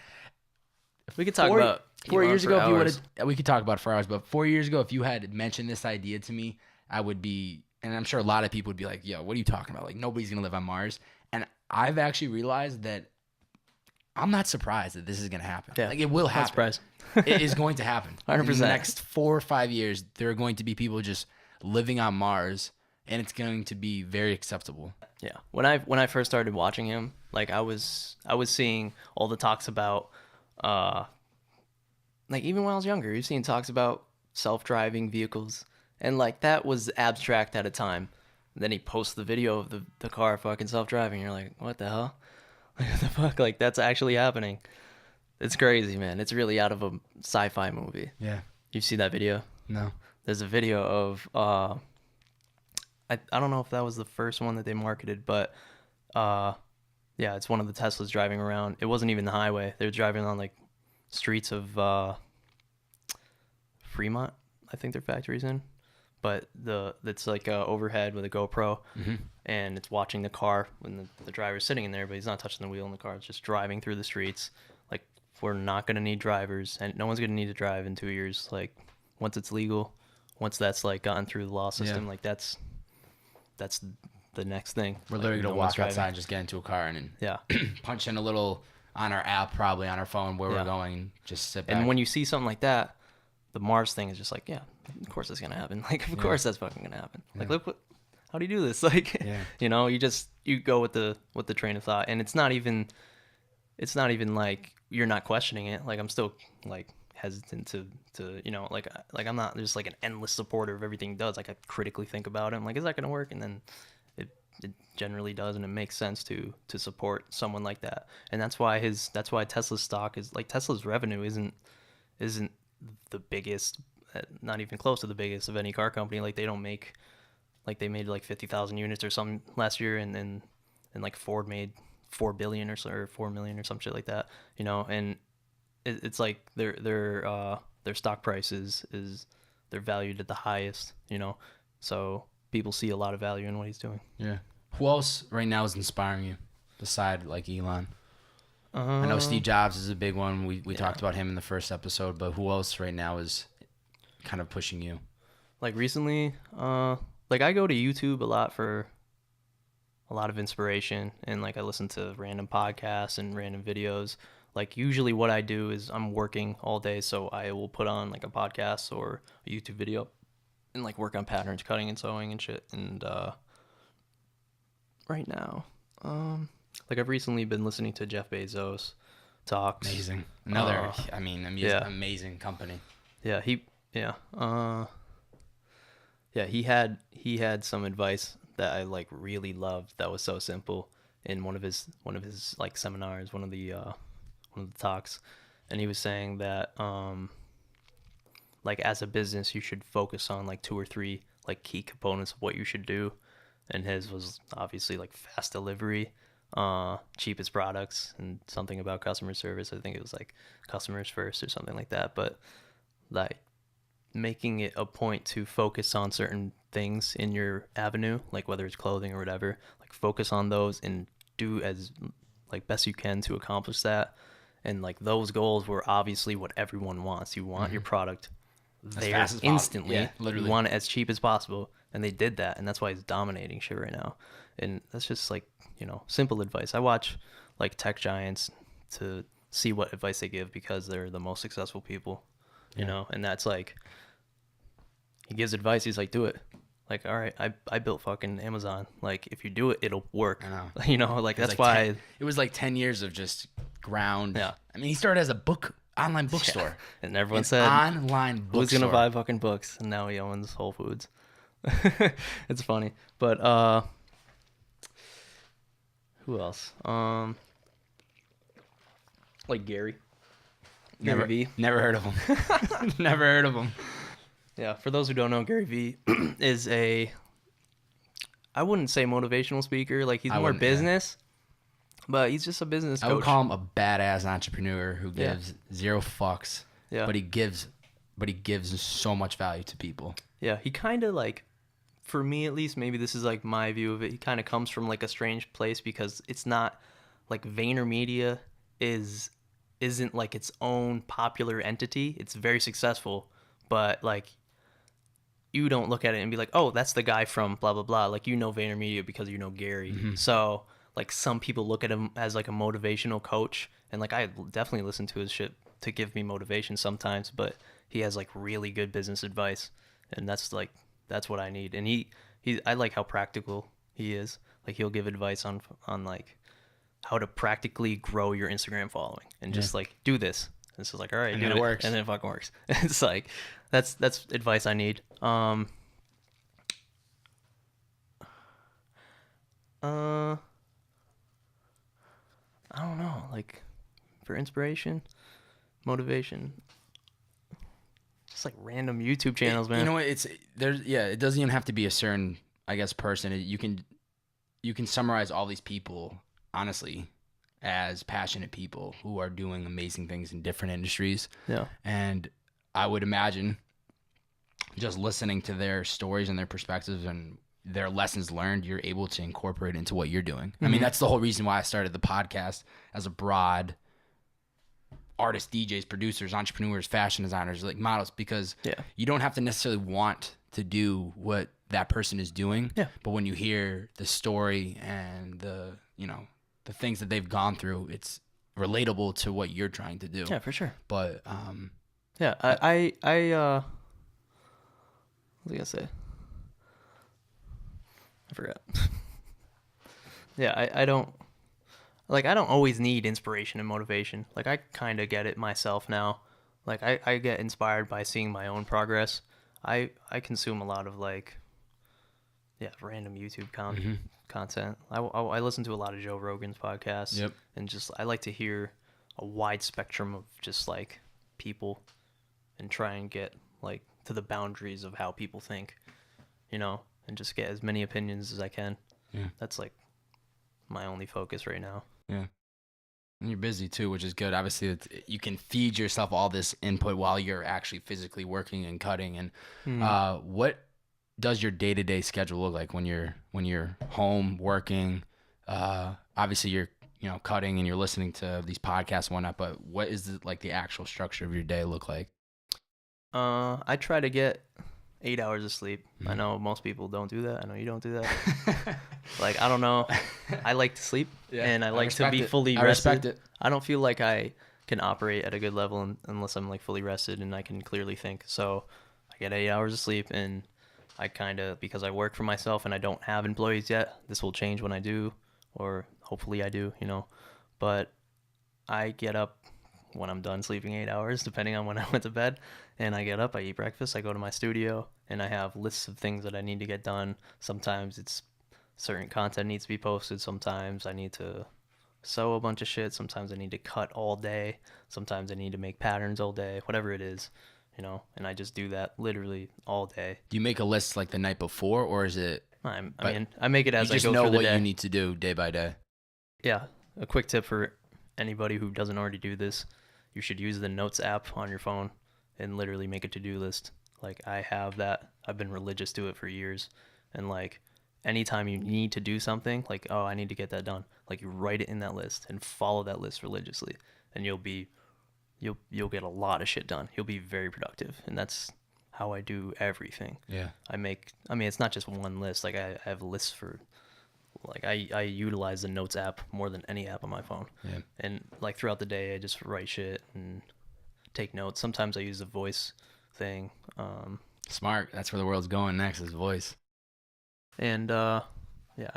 we could talk about 4 years ago, if you would have, we could talk about it for hours, but 4 years ago, if you had mentioned this idea to me, I would be, and I'm sure a lot of people would be like, yo, what are you talking about? Like nobody's going to live on Mars. And I've actually realized that I'm not surprised that this is going to happen. Yeah. Like it will happen. Not surprised. It is going to happen. 100%. In the next 4 or 5 years, there are going to be people just living on Mars, and it's going to be very acceptable. Yeah. When I first started watching him, like I was seeing all the talks about, like even when I was younger, you're seeing talks about self-driving vehicles, and like that was abstract at a time. And then he posts the video of the car fucking self-driving. You're like, what the hell? Like, what the fuck? Like that's actually happening. It's crazy, man. It's really out of a sci-fi movie. Yeah. You see that video? No. There's a video of I don't know if that was the first one that they marketed, but yeah, it's one of the Teslas driving around. It wasn't even the highway. They were driving on like streets of Fremont, I think their factory's in. But it's like overhead with a GoPro, and it's watching the car when the driver's sitting in there, but he's not touching the wheel in the car. It's just driving through the streets. Like we're not gonna need drivers, and no one's gonna need to drive in 2 years. Like once it's legal, once that's like gotten through the law system, like that's the next thing. We're literally gonna walk outside and just get into a car and punch in a little on our app, probably on our phone where we're going. Just sit back. And when you see something like that, the Mars thing is just like, yeah, of course it's gonna happen. Like, of course that's fucking gonna happen. Like, look how do you do this? Like, you know, you go with the train of thought, and it's not even like you're not questioning it. Like, I'm still like hesitant to you know, like I'm not just like an endless supporter of everything he does. Like, I critically think about it. I'm like, is that gonna work? And then it generally does, and it makes sense to support someone like that. And that's why Tesla's stock is like, Tesla's revenue isn't the biggest, not even close to the biggest of any car company. Like, they don't make, like, they made like 50,000 units or something last year, and like Ford made 4 billion or so, or 4 million or some shit like that, you know. And it's like their stock price is they're valued at the highest, you know. So people see a lot of value in what he's doing. Yeah. Who else right now is inspiring you beside like Elon? I know Steve Jobs is a big one. We talked about him in the first episode, but who else right now is kind of pushing you? Like recently, like I go to YouTube a lot for a lot of inspiration, and like I listen to random podcasts and random videos. Like, usually what I do is I'm working all day, so I will put on like a podcast or a YouTube video and like work on patterns, cutting and sewing and shit. And right now, like I've recently been listening to Jeff Bezos talks. Amazing. Amazing company. Yeah, he had some advice that I like really loved, that was so simple, in one of his like seminars, one of the talks. And he was saying that like, as a business, you should focus on like 2 or 3 like key components of what you should do. And his was obviously like fast delivery, cheapest products, and something about customer service. I think it was like customers first or something like that. But like, making it a point to focus on certain things in your avenue, like whether it's clothing or whatever, like focus on those and do as like best you can to accomplish that. And like, those goals were obviously what everyone wants. You want your product there instantly. Yeah, literally. You want it as cheap as possible, and they did that, and that's why he's dominating shit right now. And that's just like, you know, simple advice. I watch like tech giants to see what advice they give, because they're the most successful people, you know. And that's like, he gives advice, he's like, do it. Like, all right, I built fucking Amazon. Like, if you do it, it'll work. I know. You know, like, that's like why it was like 10 years of just ground. Yeah. I mean, he started as a online bookstore. and everyone said, online bookstore. who's gonna buy fucking books? And now he owns Whole Foods. It's funny. But who else? Like Gary Vee. Never heard of him. Never heard of him. Yeah, for those who don't know, Gary Vee is I wouldn't say motivational speaker. Like, he's more business, but he's just a business coach. I would call him a badass entrepreneur who gives zero fucks. Yeah. But he gives so much value to people. Yeah, he kind of, like, for me at least, maybe this is like my view of it, he kind of comes from like a strange place, because it's not like VaynerMedia isn't like its own popular entity. It's very successful, but like, you don't look at it and be like, oh, that's the guy from blah blah blah. Like, you know VaynerMedia because you know Gary. Mm-hmm. So like, some people look at him as like a motivational coach, and like, I definitely listen to his shit to give me motivation sometimes, but he has like really good business advice, and that's what I need. And I like how practical he is. Like, he'll give advice on like how to practically grow your Instagram following, and just like, do this. And it's just like, all right, and then it works, and then it fucking works. It's like, that's advice I need. I don't know, like, for inspiration, motivation, just like random YouTube channels, man. You know what? It doesn't even have to be a certain, I guess, person. You can summarize all these people, honestly, as passionate people who are doing amazing things in different industries. Yeah. And I would imagine just listening to their stories and their perspectives and their lessons learned, you're able to incorporate into what you're doing. Mm-hmm. I mean, that's the whole reason why I started the podcast as a broad artists, DJs, producers, entrepreneurs, fashion designers, like models, because you don't have to necessarily want to do what that person is doing. Yeah. But when you hear the story and the things that they've gone through, it's relatable to what you're trying to do. Yeah, for sure. But Yeah, what was I gonna say? I forgot. Yeah, I don't always need inspiration and motivation. Like I kind of get it myself now. Like I get inspired by seeing my own progress. I consume a lot of like random YouTube Mm-hmm. content. I listen to a lot of Joe Rogan's podcasts Yep. and just I like to hear a wide spectrum of just like people and try and get like to the boundaries of how people think, and just get as many opinions as I can. Yeah. That's like my only focus right now. Yeah. And you're busy too, which is good. Obviously, you can feed yourself all this input while you're actually physically working and cutting. And what does your day-to-day schedule look like when you're home working? Obviously, you're cutting and you're listening to these podcasts and whatnot. But what is like the actual structure of your day look like? I try to get 8 hours of sleep. Mm-hmm. I know most people don't do that. I know you don't do that. Like, I don't know. I like to sleep and I like to be fully rested. I respect it. I don't feel like I can operate at a good level unless I'm like fully rested and I can clearly think. So I get 8 hours of sleep and I kind of, because I work for myself and I don't have employees yet, this will change when I do, or hopefully I do, but I get up when I'm done sleeping 8 hours, depending on when I went to bed. And I get up, I eat breakfast, I go to my studio, and I have lists of things that I need to get done. Sometimes it's certain content needs to be posted. Sometimes I need to sew a bunch of shit. Sometimes I need to cut all day. Sometimes I need to make patterns all day, whatever it is, and I just do that literally all day. Do you make a list like the night before, or is it? I mean, I make it as I go through the day. You just know what you need to do day by day. Yeah. A quick tip for anybody who doesn't already do this: you should use the Notes app on your phone and literally make a to-do list. Like I have that. I've been religious to it for years. And like anytime you need to do something, like, oh, I need to get that done, like you write it in that list and follow that list religiously, and you'll get a lot of shit done. You'll be very productive. And that's how I do everything. Yeah. I mean, it's not just one list. Like I have lists for, like I utilize the Notes app more than any app on my phone. Yeah. And like throughout the day, I just write shit and take notes. Sometimes I use the voice thing. Smart. That's where the world's going next, is voice. And I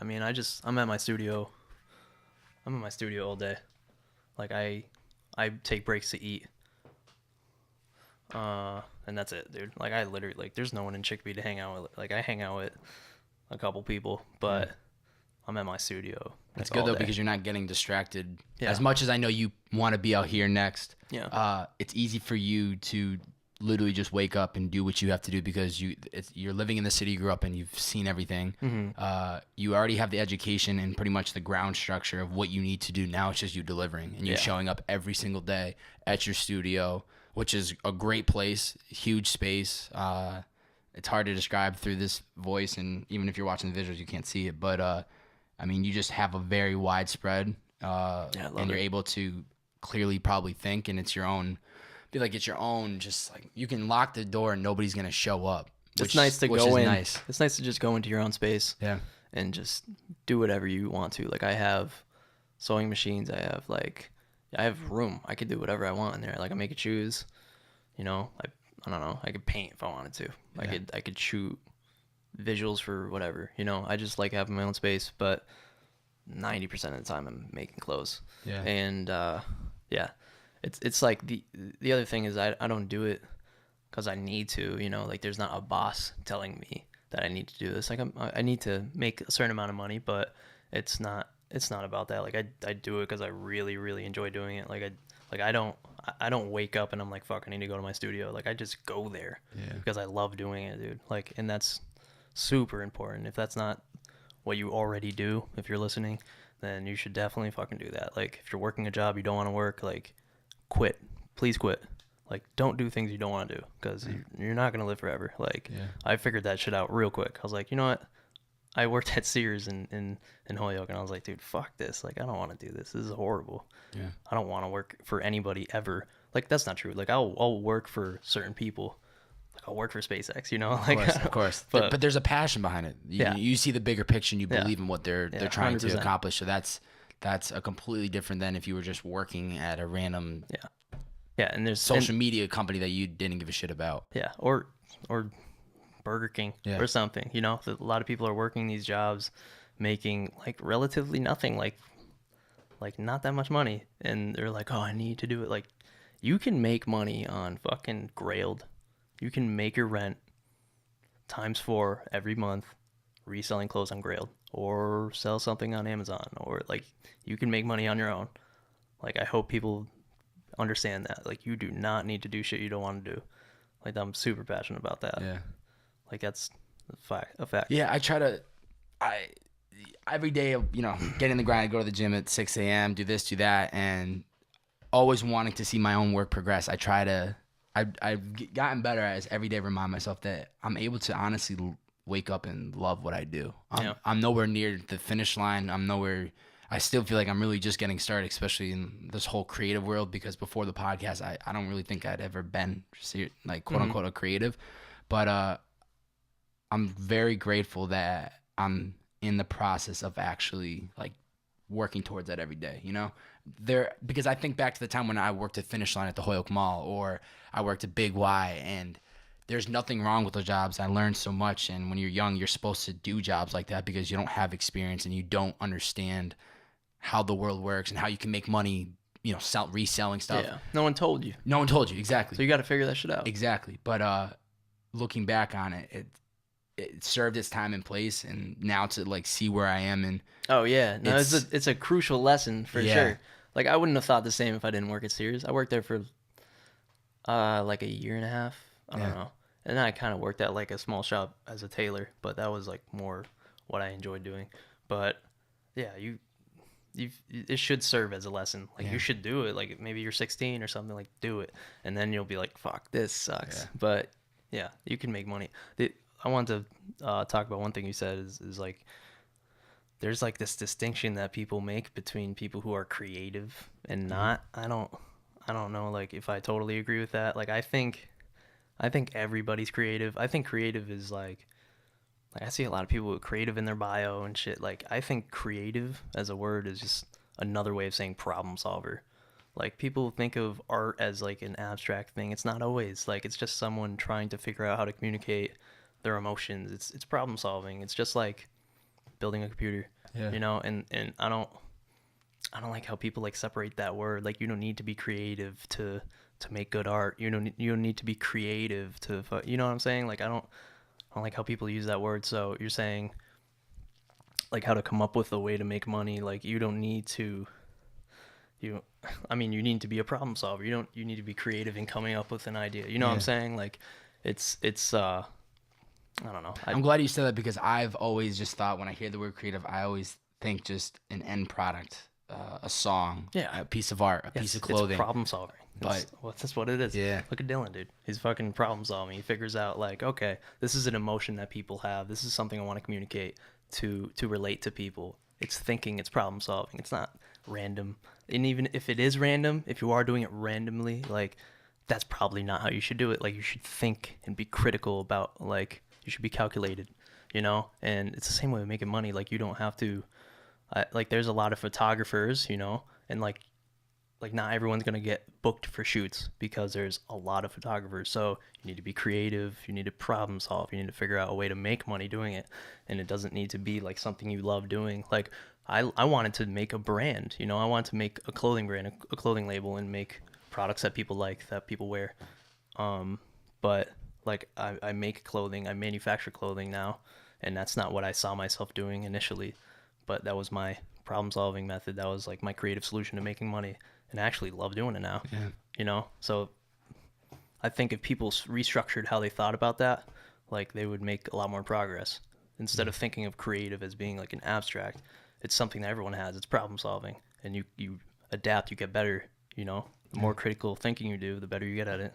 mean, I'm at my studio. I'm in my studio all day. Like I take breaks to eat. And that's it, dude. Like I literally, like, there's no one in Chicopee to hang out with. Like I hang out with a couple people, but I'm at my studio. That's good though, because you're not getting distracted. Yeah. As much as I know you want to be out here next, it's easy for you to literally just wake up and do what you have to do because you're living in the city you grew up in. You've seen everything. Mm-hmm. You already have the education and pretty much the ground structure of what you need to do. Now it's just you delivering, and you're showing up every single day at your studio, which is a great place, huge space. It's hard to describe through this voice, and even if you're watching the visuals, you can't see it. But I mean, you just have a very widespread, and you're able to clearly probably think, and it's your own. Feel like it's your own. Just like you can lock the door and nobody's gonna show up. It's nice to go in. Nice. It's nice to just go into your own space. Yeah. And just do whatever you want to. Like I have sewing machines. I have room. I could do whatever I want in there. Like I'm making shoes. I don't know. I could paint if I wanted to. Yeah. I could shoot visuals for whatever. I just like having my own space. But 90% of the time I'm making clothes. Yeah. And It's like the other thing is I don't do it because I need to, like there's not a boss telling me that I need to do this. Like I need to make a certain amount of money, but it's not about that. Like I do it because I really, really enjoy doing it. I don't wake up and I'm like, fuck, I need to go to my studio. Like I just go there because I love doing it, dude. Like, and that's super important. If that's not what you already do, if you're listening, then you should definitely fucking do that. Like if you're working a job you don't want to work, like quit. Please quit. Like don't do things you don't want to do because you're not going to live forever. Like I figured that shit out real quick. I was like, you know what? I worked at Sears in Holyoke and I was like, dude, fuck this. Like I don't want to do this. This is horrible. Yeah. I don't want to work for anybody ever. Like that's not true. Like I'll work for certain people. Like I'll work for SpaceX, Like of course. But there's a passion behind it. You see the bigger picture and you believe in what they're trying 100%. To accomplish. So that's a completely different than if you were just working at a random Yeah, and there's social media company that you didn't give a shit about. Yeah, or Burger King Yeah. or something. You know, a lot of people are working these jobs, making like relatively nothing, like not that much money, and they're like, oh, I need to do it. Like, you can make money on fucking Grailed. You can make your rent times 4 every month, reselling clothes on Grailed, or sell something on Amazon, or like you can make money on your own. Like, I hope people understand that. Like, you do not need to do shit you don't want to do. Like, I'm super passionate about that. Yeah. Like, that's a fact. Yeah, I every day, get in the grind, go to the gym at 6 a.m., do this, do that, and always wanting to see my own work progress. I've gotten better as every day remind myself that I'm able to honestly wake up and love what I do. I'm nowhere near the finish line. I still feel like I'm really just getting started, especially in this whole creative world, because before the podcast, I don't really think I'd ever been like quote unquote a creative, but I'm very grateful that I'm in the process of actually like working towards that every day, because I think back to the time when I worked at Finish Line at the Holyoke Mall, or I worked at Big Y, and there's nothing wrong with those jobs. I learned so much. And when you're young, you're supposed to do jobs like that because you don't have experience and you don't understand how the world works and how you can make money, reselling stuff. Yeah. No one told you. No one told you. Exactly. So you got to figure that shit out. Exactly. But looking back on it, it served its time and place, and now to like see where I am, and oh yeah, no, it's a crucial lesson for sure. Like, I wouldn't have thought the same if I didn't work at Sears. I worked there for like a year and a half. I don't know, and then I kind of worked at like a small shop as a tailor, but that was like more what I enjoyed doing. But yeah, it should serve as a lesson. Like, you should do it. Like, maybe you're 16 or something. Like, do it, and then you'll be like, fuck, this sucks. But yeah, you can make money. I want to talk about one thing you said is like, there's like this distinction that people make between people who are creative and not. I don't know like if I totally agree with that. Like, I think everybody's creative. I think creative is like I see a lot of people with creative in their bio and shit. Like, I think creative as a word is just another way of saying problem solver. Like, people think of art as like an abstract thing. It's not always. Like, it's just someone trying to figure out how to communicate their emotions. It's problem solving. It's just like building a computer, and I don't like how people like separate that word. Like, you don't need to be creative to make good art. You don't need to be creative to, you know what I'm saying? Like, I don't like how people use that word. So you're saying like how to come up with a way to make money. Like, you don't need to, you need to be a problem solver. You need to be creative in coming up with an idea. You know what I'm saying? Like, it's I don't know. I'm glad you said that, because I've always just thought when I hear the word creative, I always think just an end product, a song, a piece of art, a piece of clothing. It's problem solving. But that's what it is. Yeah. Look at Dylan, dude. He's fucking problem solving. He figures out like, okay, this is an emotion that people have. This is something I want to communicate to relate to people. It's thinking. It's problem solving. It's not random. And even if it is random, if you are doing it randomly, like, that's probably not how you should do it. Like, you should think and be critical about, like, you should be calculated, and it's the same way with making money. Like, you don't have to, like, there's a lot of photographers, and like not everyone's going to get booked for shoots because there's a lot of photographers. So you need to be creative. You need to problem solve. You need to figure out a way to make money doing it. And it doesn't need to be like something you love doing. Like, I wanted to make a brand, I wanted to make a clothing brand, a clothing label, and make products that people like, that people wear. But like, I make clothing, I manufacture clothing now, and that's not what I saw myself doing initially, but that was my problem solving method. That was like my creative solution to making money, and I actually love doing it now. So I think if people restructured how they thought about that, like, they would make a lot more progress. Instead of thinking of creative as being like an abstract, it's something that everyone has. It's problem solving, and you adapt, you get better. The more critical thinking you do, the better you get at it.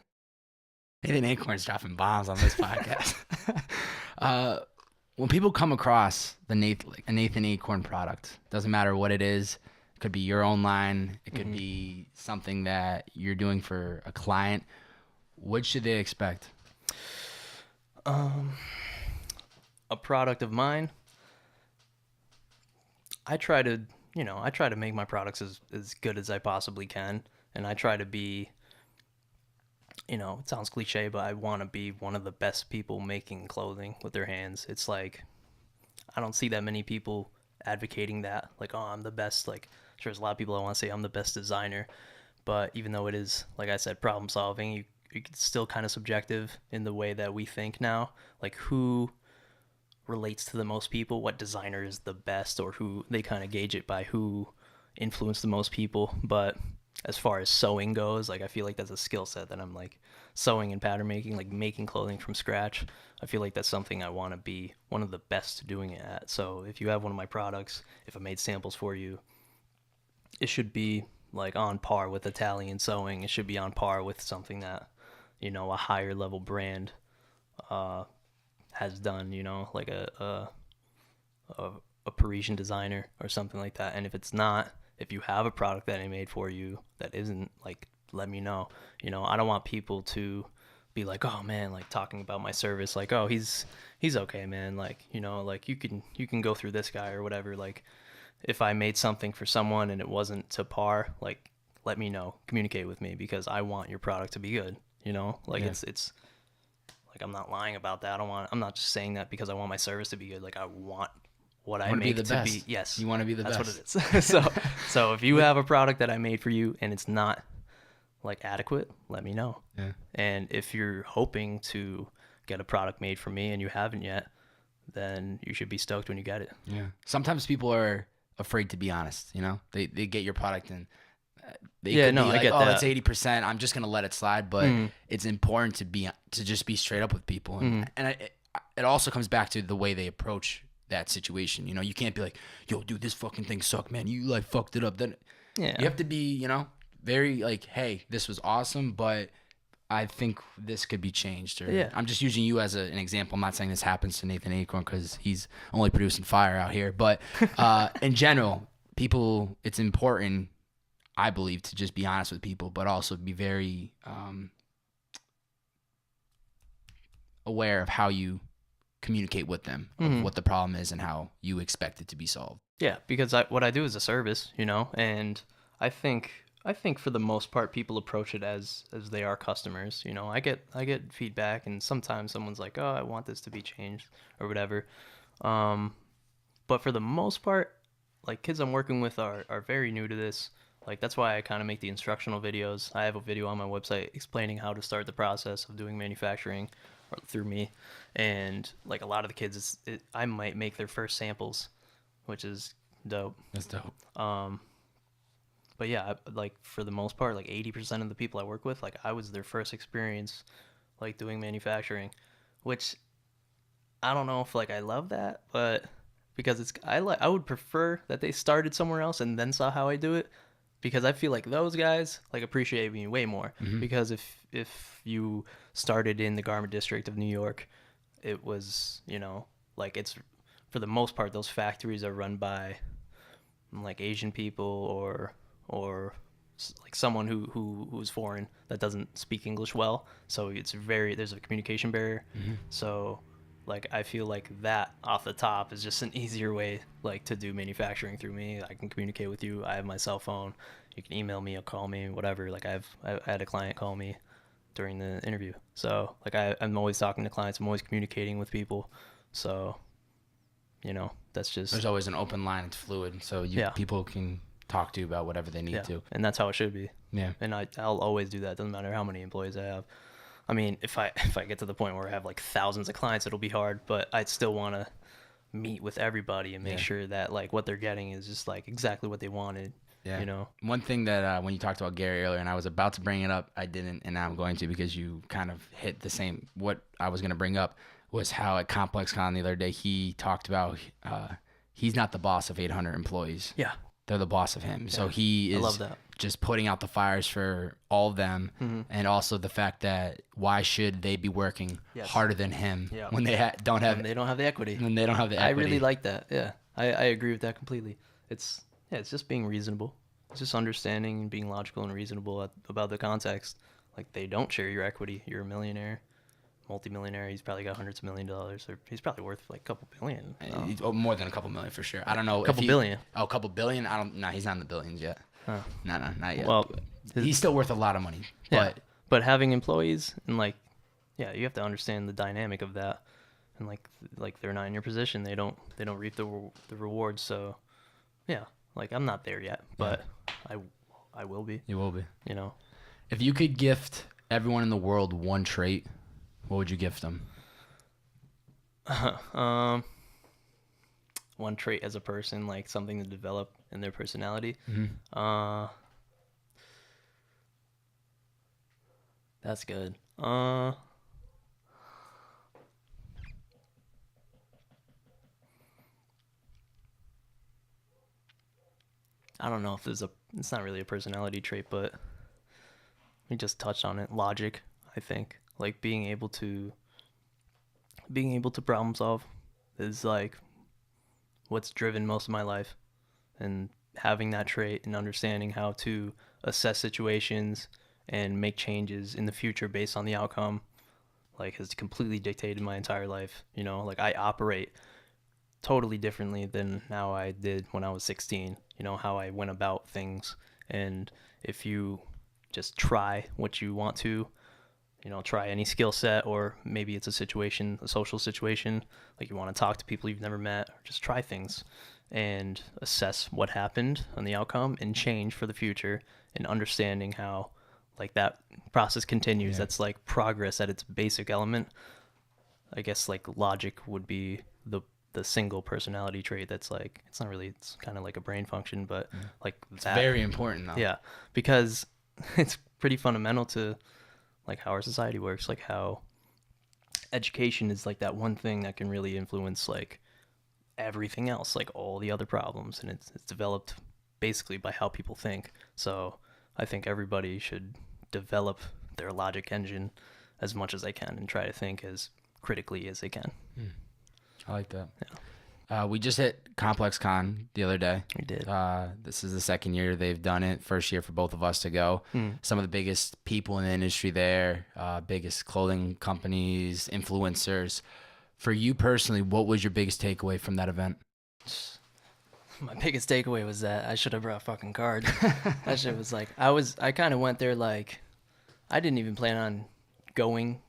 Nathan Acorn's dropping bombs on this podcast. When people come across a Nathan Acorn product, doesn't matter what it is. It could be your own line. It could be something that you're doing for a client. What should they expect? A product of mine. I try to make my products as good as I possibly can, and I try to be you know, it sounds cliche, but I want to be one of the best people making clothing with their hands. It's like, I don't see that many people advocating that. Like, oh, I'm the best. Like, sure, there's a lot of people that want to say I'm the best designer. But even though it is, like I said, problem solving, it's still kind of subjective in the way that we think now. Like, who relates to the most people, what designer is the best, or who they kind of gauge it by who influenced the most people. But as far as sewing goes, like I feel like that's a skill set that I'm like sewing and pattern making, like making clothing from scratch. I feel like that's something I want to be one of the best doing it at. So if you have one of my products, if I made samples for you, it should be like on par with Italian sewing. It should be on par with something that, you know, a higher level brand has done, you know, like a Parisian designer or something like that. And if it's not, if you have a product that I made for you that isn't, like, let me know. You know, I don't want people to be like, oh man, like talking about my service, like, oh, he's okay, man, like, you know, like you can go through this guy or whatever. Like, if I made something for someone and it wasn't to par, like, let me know, communicate with me, because I want your product to be good, you know. Like, it's like, I'm not lying about that. I'm not just saying that because I want my service to be good. Like, I want what I make to be, yes, you want to be the that's best. what it is. So if you have a product that I made for you and it's not like adequate, let me know. Yeah. And if you're hoping to get a product made for me and you haven't yet, then you should be stoked when you get it. Yeah. Sometimes people are afraid to be honest, you know. They get your product and they could be like, I get oh, that. it's 80%. I'm just gonna let it slide. But it's important to just be straight up with people, and it also comes back to the way they approach that situation. You know, you can't be like, yo, dude, this fucking thing sucked, man. You like fucked it up. Then you have to be, you know, very like, hey, this was awesome, but I think this could be changed. Or I'm just using you as an example. I'm not saying this happens to Nathan Acorn because he's only producing fire out here. But in general, people, it's important, I believe, to just be honest with people, but also be very aware of how you communicate with them, of what the problem is and how you expect it to be solved. Yeah, because what I do is a service, you know, and I think for the most part people approach it as they are customers. You know, I get feedback, and sometimes someone's like, oh, I want this to be changed or whatever. But for the most part, like, kids I'm working with are very new to this. Like, that's why I kind of make the instructional videos. I have a video on my website explaining how to start the process of doing manufacturing through me. And like, a lot of the kids, I might make their first samples, which is dope. That's dope. But yeah, like, for the most part, like 80% of the people I work with, like, I was their first experience like doing manufacturing, which I don't know if like I love that, but because I would prefer that they started somewhere else and then saw how I do it, because I feel like those guys like appreciate me way more. Because if you started in the garment district of New York, it was, you know, like, it's, for the most part, those factories are run by like Asian people or like someone who's foreign that doesn't speak English well. So there's a communication barrier. So like, I feel like that off the top is just an easier way like to do manufacturing through me. I can communicate with you. I have my cell phone. You can email me or call me, whatever. Like, I had a client call me during the interview. So like, I'm always talking to clients. I'm always communicating with people. So, you know, that's just, there's always an open line. It's fluid, so people can talk to you about whatever they need to. And that's how it should be. Yeah. And I'll always do that. Doesn't matter how many employees I have. I mean, if I get to the point where I have like thousands of clients, it'll be hard, but I'd still want to meet with everybody and make sure that like what they're getting is just like exactly what they wanted. Yeah. You know, one thing that when you talked about Gary earlier, and I was about to bring it up, I didn't, and now I'm going to, because you kind of hit the same, what I was going to bring up was how at ComplexCon the other day, he talked about he's not the boss of 800 employees. Yeah. They're the boss of him. Yeah. So he is just putting out the fires for all of them. And also the fact that why should they be working harder than him when they don't have the equity. When they don't have the equity. I really like that. Yeah. I agree with that completely. It's just being reasonable. It's just understanding and being logical and reasonable about the context. Like, they don't share your equity. You're a millionaire, multimillionaire. He's probably got hundreds of $1 million, or he's probably worth like a couple billion. More than a couple million for sure. I don't know. A couple billion. Oh, a couple billion? No, he's not in the billions yet. Huh. No, not yet. Well, he's still worth a lot of money. Yeah. But having employees and like, yeah, you have to understand the dynamic of that. And like they're not in your position. They don't reap the rewards. So yeah, like I'm not there yet, Yeah. but I I will be. You will be. You know, If you could gift everyone in the world one trait, what would you gift them? um, one trait as a person, like something to develop in their personality. Mm-hmm. That's good. I don't know if there's a. It's not really a personality trait, but we just touched on it. Logic, I think, like being able to problem solve is like what's driven most of my life, and having that trait and understanding how to assess situations and make changes in the future based on the outcome, like has completely dictated my entire life. You know, like I operate totally differently than how I did when I was 16. You know, how I went about things. And if you just try what you want to, you know, try any skill set, or maybe it's a situation, a social situation, like you want to talk to people you've never met, or just try things and assess what happened and the outcome and change for the future, and understanding how like that process continues. Yeah. That's like progress at its basic element. I guess like logic would be the single personality trait that's like, it's not really, it's kind of like a brain function, but like It's that. very important though. Yeah, because it's pretty fundamental to like how our society works, like how education is like that one thing that can really influence like everything else, like all the other problems, and it's developed basically by how people think. So I think everybody should develop their logic engine as much as they can and try to think as critically as they can. I like that. Yeah. We just hit ComplexCon the other day. We did. This is the second year they've done it. First year for both of us to go. Some of the biggest people in the industry there, biggest clothing companies, influencers. For you personally, what was your biggest takeaway from that event? My biggest takeaway was that I should have brought fucking cards. That shit was like, I kind of went there like, I didn't even plan on going.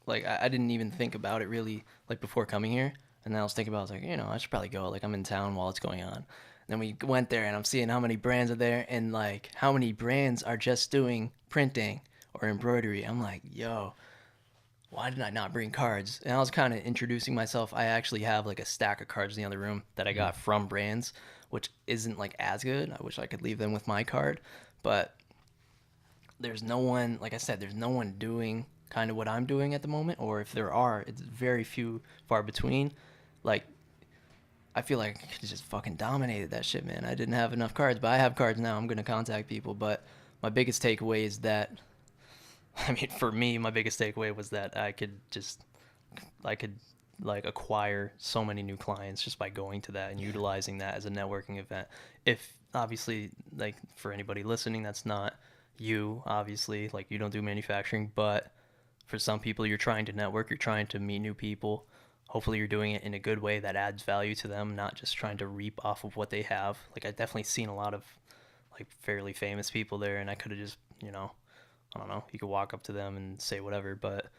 Like, I didn't even think about it really, like, before coming here. And then I was thinking about, I was like, you know, I should probably go. Like, I'm in town while it's going on. And then we went there, and I'm seeing how many brands are there, and, like, how many brands are just doing printing or embroidery. I'm like, yo, why did I not bring cards? And I was kind of introducing myself. I actually have, like, a stack of cards in the other room that I got from brands, which isn't, like, as good. I wish I could leave them with my card. But there's no one, like I said, there's no one doing kind of what I'm doing at the moment, or if there are, it's very few, far between. Like, I feel like I could just fucking dominated that shit, man. I didn't have enough cards, but I have cards now. I'm gonna contact people. But my biggest takeaway is that, I mean, for me, my biggest takeaway was that I could like acquire so many new clients just by going to that and utilizing that as a networking event. If obviously, like, for anybody listening, that's not you, obviously, like, you don't do manufacturing, but for some people, you're trying to network, you're trying to meet new people. Hopefully you're doing it in a good way that adds value to them, not just trying to reap off of what they have. Like, I've definitely seen a lot of like fairly famous people there, and I could have just, you know, I don't know, you could walk up to them and say whatever, but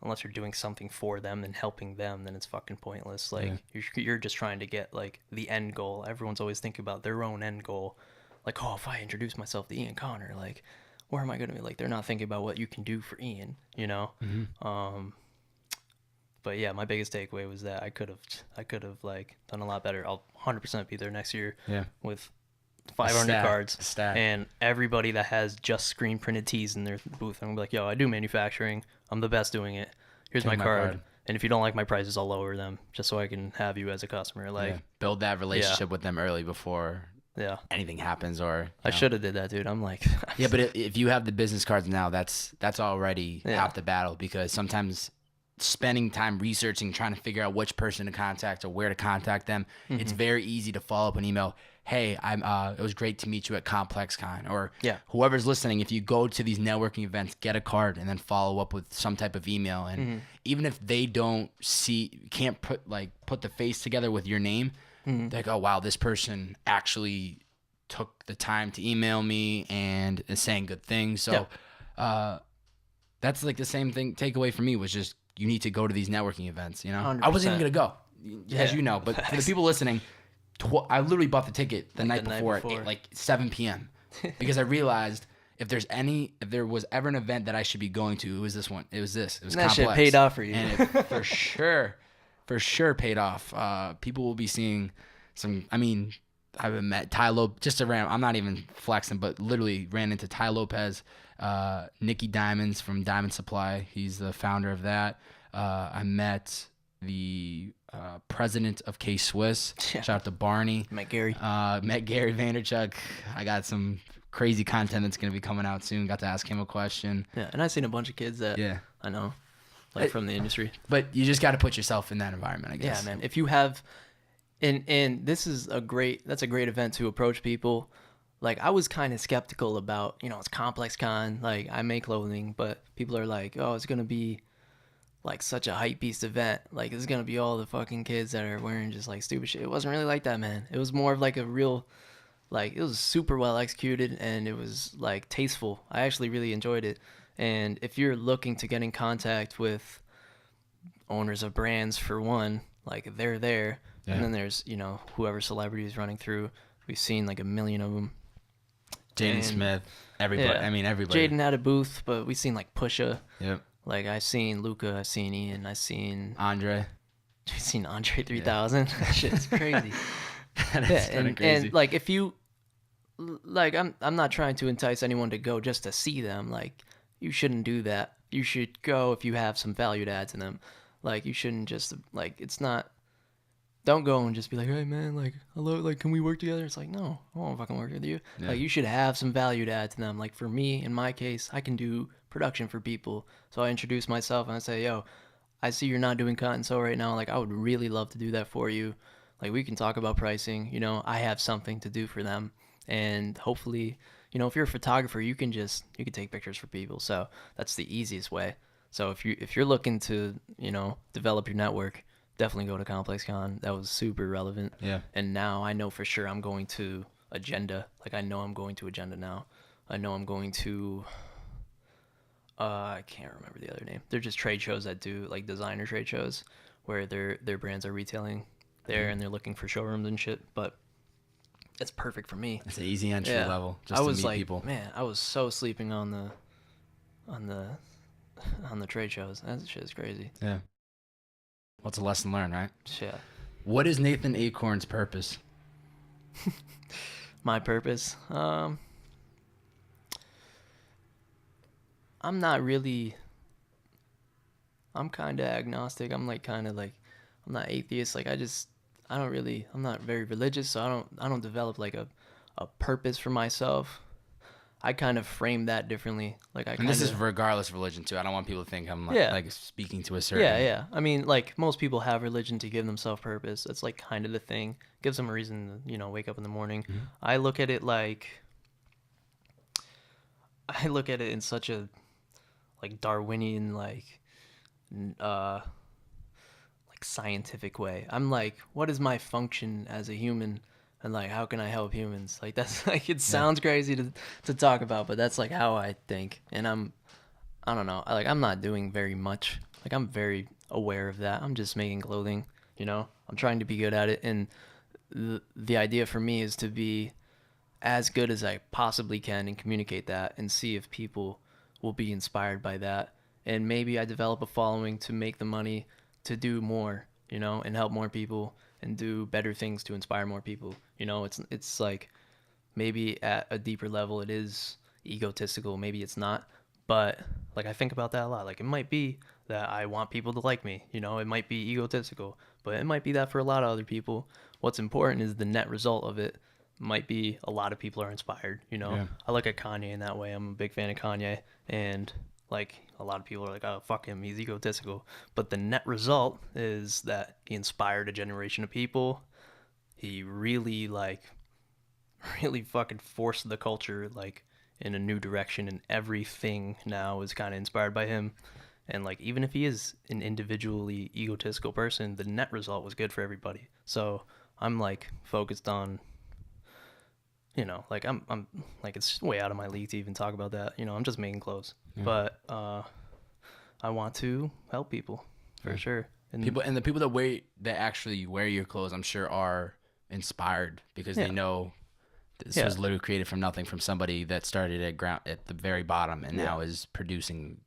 unless you're doing something for them and helping them, then it's fucking pointless. Like, you're just trying to get like the end goal. Everyone's always thinking about their own end goal. Like, oh, if I introduce myself to Ian Connor, like, where am I going to be? Like, they're not thinking about what you can do for Ian, you know? But yeah, my biggest takeaway was that I could have like done a lot better. I'll 100% be there next year with 500 cards and everybody that has just screen printed tees in their booth. I'm gonna be like, yo, I do manufacturing. I'm the best doing it. Here's my card. And if you don't like my prices, I'll lower them just so I can have you as a customer. Like, build that relationship with them early before anything happens. Or I should have did that, dude. I'm like, but if you have the business cards now, that's already half the battle, because sometimes spending time researching, trying to figure out which person to contact or where to contact them, it's very easy to follow up an email. Hey, it was great to meet you at ComplexCon, or whoever's listening. If you go to these networking events, get a card and then follow up with some type of email. And even if they can't put the face together with your name, they're like, oh wow, this person actually took the time to email me and is saying good things. So, That's like the same thing. Takeaway for me was just you need to go to these networking events. You know, I wasn't even 100%. gonna go, as you know. But for the Facts. people listening, I literally bought the ticket the night the night before before. at like 7 p.m. because I realized if there was ever an event that I should be going to, it was this one. It was this. It was And that shit Complex. paid off for you. And it for sure paid off. People will be seeing some. I mean, I've met Ty Lopez just around. I'm not even flexing, but literally ran into Ty Lopez, Nikki Diamonds from Diamond Supply. He's the founder of that. I met the president of K Swiss. Yeah. Shout out to Barney. Met Gary. Met Gary Vaynerchuk. I got some crazy content that's gonna be coming out soon. Got to ask him a question. Yeah, and I've seen a bunch of kids that I know, like from the industry. But you just got to put yourself in that environment, I guess. Yeah, man. If you have, and this is that's a great event to approach people. Like I was kind of skeptical about, it's ComplexCon. Like I make clothing, but people are like, oh, it's gonna be like such a hype beast event. Like it's gonna be all the fucking kids that are wearing just like stupid shit. It wasn't really like that, man. It was more of like a real, like it was super well executed and it was like tasteful. I actually really enjoyed it. And if you're looking to get in contact with owners of brands, for one, like they're there. Yeah. And then there's, whoever celebrity is running through. We've seen like a million of them. Jaden Smith, everybody. Yeah. I mean, everybody. Jaden had a booth, but we've seen like Pusha. Yep. Like I've seen Luca, I've seen Ian, I've seen Andre. We've seen Andre 3000. That shit's crazy. That is kind of crazy. And like if you like I'm not trying to entice anyone to go just to see them. Like you shouldn't do that. You should go if you have some value to add to them. Like you shouldn't just like it's not. Don't go and just be like, hey man, like hello, like can we work together? It's like no, I won't fucking work with you. Yeah. Like you should have some value to add to them. Like for me, in my case, I can do production for people. So I introduce myself and I say, yo, I see you're not doing cut and sew right now. Like I would really love to do that for you. Like we can talk about pricing. I have something to do for them, and hopefully, if you're a photographer, you can take pictures for people. So that's the easiest way. So if you're looking to develop your network, definitely go to ComplexCon. That was super relevant. Yeah. And now I know for sure I'm going to Agenda. Like I know I'm going to Agenda now. I know I'm going to. I can't remember the other name. They're just trade shows that do like designer trade shows where their brands are retailing there and they're looking for showrooms and shit. But it's perfect for me. It's an easy entry level. Just I to was meet like, people. man, I was so sleeping on the trade shows. That shit is crazy. Yeah. Well, it's a lesson learned, right? Yeah. What is Nathan Acorn's purpose? My purpose? I'm not really. I'm kind of agnostic. I'm not atheist. Like I'm not very religious, so I don't develop like a purpose for myself. I kind of frame that differently. And this is regardless of religion too. I don't want people to think I'm like speaking to a certain. Yeah. I mean, like most people have religion to give themselves purpose. That's like kind of the thing. Gives them a reason to, wake up in the morning. Mm-hmm. I look at it in such a like Darwinian like scientific way. I'm like, what is my function as a human? And like, how can I help humans? Like that's like it sounds crazy to talk about, but that's like how I think. And I don't know. I'm not doing very much. Like I'm very aware of that. I'm just making clothing. I'm trying to be good at it, and the idea for me is to be as good as I possibly can and communicate that, and see if people will be inspired by that. And maybe I develop a following to make the money to do more, and help more people and do better things to inspire more people. It's like maybe at a deeper level it is egotistical, maybe it's not, but like I think about that a lot. Like it might be that I want people to like me, it might be egotistical, but it might be that for a lot of other people. What's important is the net result of it might be a lot of people are inspired. Yeah. I look at Kanye in that way. I'm a big fan of Kanye, and like a lot of people are like, oh fuck him, he's egotistical, but the net result is that he inspired a generation of people. He really fucking forced the culture like in a new direction, and everything now is kind of inspired by him. And like even if he is an individually egotistical person, the net result was good for everybody. So I'm like focused on, I'm like it's way out of my league to even talk about that. I'm just making clothes. Yeah. But I want to help people for sure. And The people that actually wear your clothes, I'm sure, are inspired because they know this was literally created from nothing, from somebody that started at the very bottom and now is producing.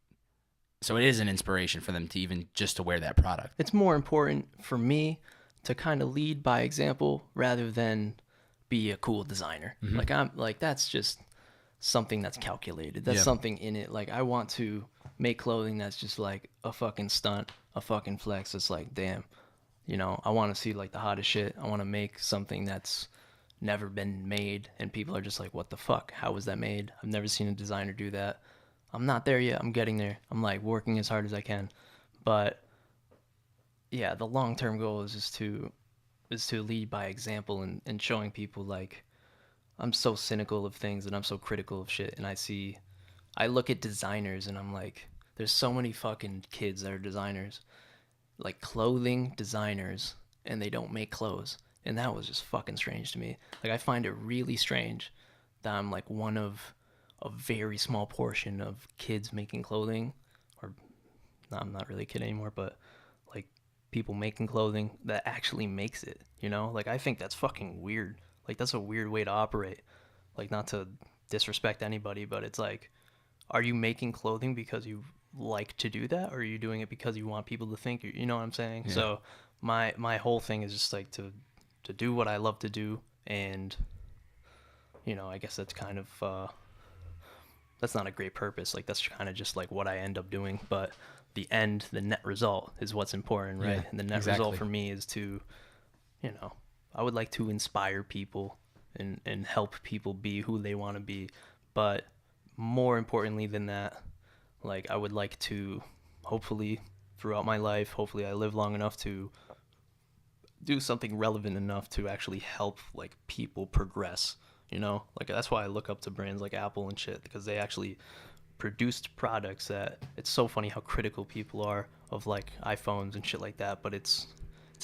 So it is an inspiration for them to even just to wear that product. It's more important for me to kind of lead by example rather than be a cool designer. Like that's just something that's calculated. That's something in it. Like I want to make clothing that's just like a fucking stunt, a fucking flex. It's like, damn, I want to see like the hottest shit. I want to make something that's never been made and people are just like, what the fuck? How was that made? I've never seen a designer do that. I'm not there yet. I'm getting there. I'm like working as hard as I can. But yeah, the long-term goal is just to lead by example and showing people like I'm so cynical of things and I'm so critical of shit. And I look at designers and I'm like, there's so many fucking kids that are designers, like clothing designers, and they don't make clothes. And that was just fucking strange to me. Like I find it really strange that I'm like one of a very small portion of kids making clothing, or no, I'm not really a kid anymore, but like people making clothing that actually makes it, Like I think that's fucking weird. Like that's a weird way to operate. Like not to disrespect anybody, but it's like, are you making clothing because you like to do that, or are you doing it because you want people to think you know what I'm saying? Yeah. So my whole thing is just like to do what I love to do, and I guess that's kind of that's not a great purpose. Like that's kind of just like what I end up doing, but the net result is what's important, right? Yeah, and the net result for me is to, I would like to inspire people and help people be who they want to be, but more importantly than that, like I would like to hopefully throughout my life, hopefully I live long enough to do something relevant enough to actually help like people progress, like that's why I look up to brands like Apple and shit, because they actually produced products that it's so funny how critical people are of like iPhones and shit like that, but it's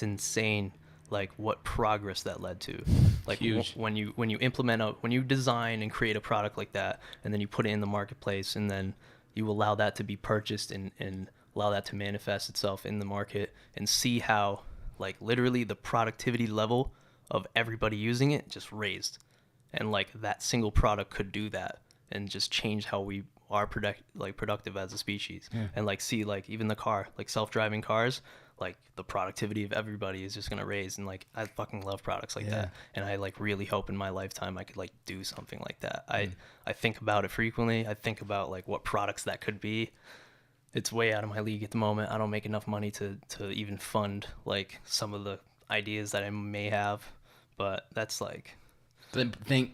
insane like what progress that led to. Like when you implement when you design and create a product like that, and then you put it in the marketplace, and then you allow that to be purchased and allow that to manifest itself in the market, and see how like literally the productivity level of everybody using it just raised, and like that single product could do that and just change how we are productive as a species. Yeah. And like see like even the car, like self-driving cars, like the productivity of everybody is just gonna raise. And like I fucking love products like that, and I like really hope in my lifetime I could like do something like that. I think about it frequently. I think about like what products that could be. It's way out of my league at the moment. I don't make enough money to even fund like some of the ideas that I may have, but that's like the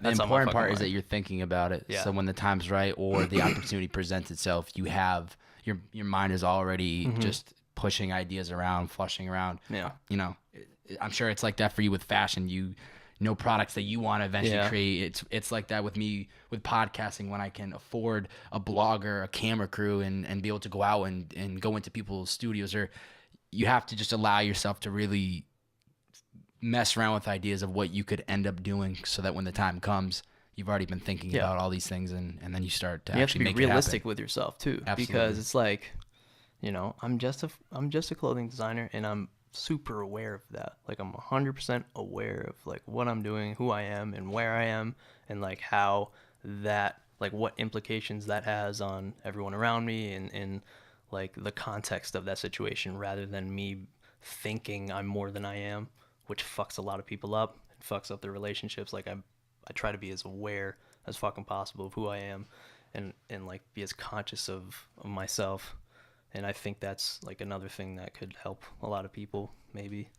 important part is that you're thinking about it. Yeah. So when the time's right or the opportunity presents itself, you have your mind is already just pushing ideas around, flushing around. Yeah. I'm sure it's like that for you with fashion. Products that you want to eventually create. It's like that with me with podcasting, when I can afford a blogger, a camera crew, and be able to go out and go into people's studios. Or you have to just allow yourself to really mess around with ideas of what you could end up doing, so that when the time comes, you've already been thinking about all these things, and then you start to actually make it happen. You have to be realistic with yourself too. Absolutely. Because it's like, I'm just a clothing designer, and I'm super aware of that. Like I'm 100% aware of like what I'm doing, who I am, and where I am, and like how that, like what implications that has on everyone around me, and like the context of that situation, rather than me thinking I'm more than I am, which fucks a lot of people up and fucks up their relationships. Like I try to be as aware as fucking possible of who I am, and like be as conscious of myself. And I think that's like another thing that could help a lot of people, maybe,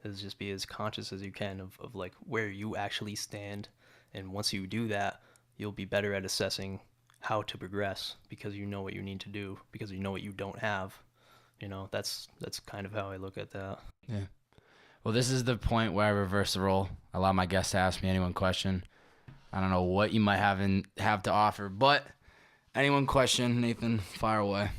is just be as conscious as you can of like where you actually stand. And once you do that, you'll be better at assessing how to progress, because you know what you need to do, because you know what you don't have. That's kind of how I look at that. Yeah. Well, this is the point where I reverse the role. I allow my guests to ask me any one question. I don't know what you might have to offer, but any one question, Nathan, fire away.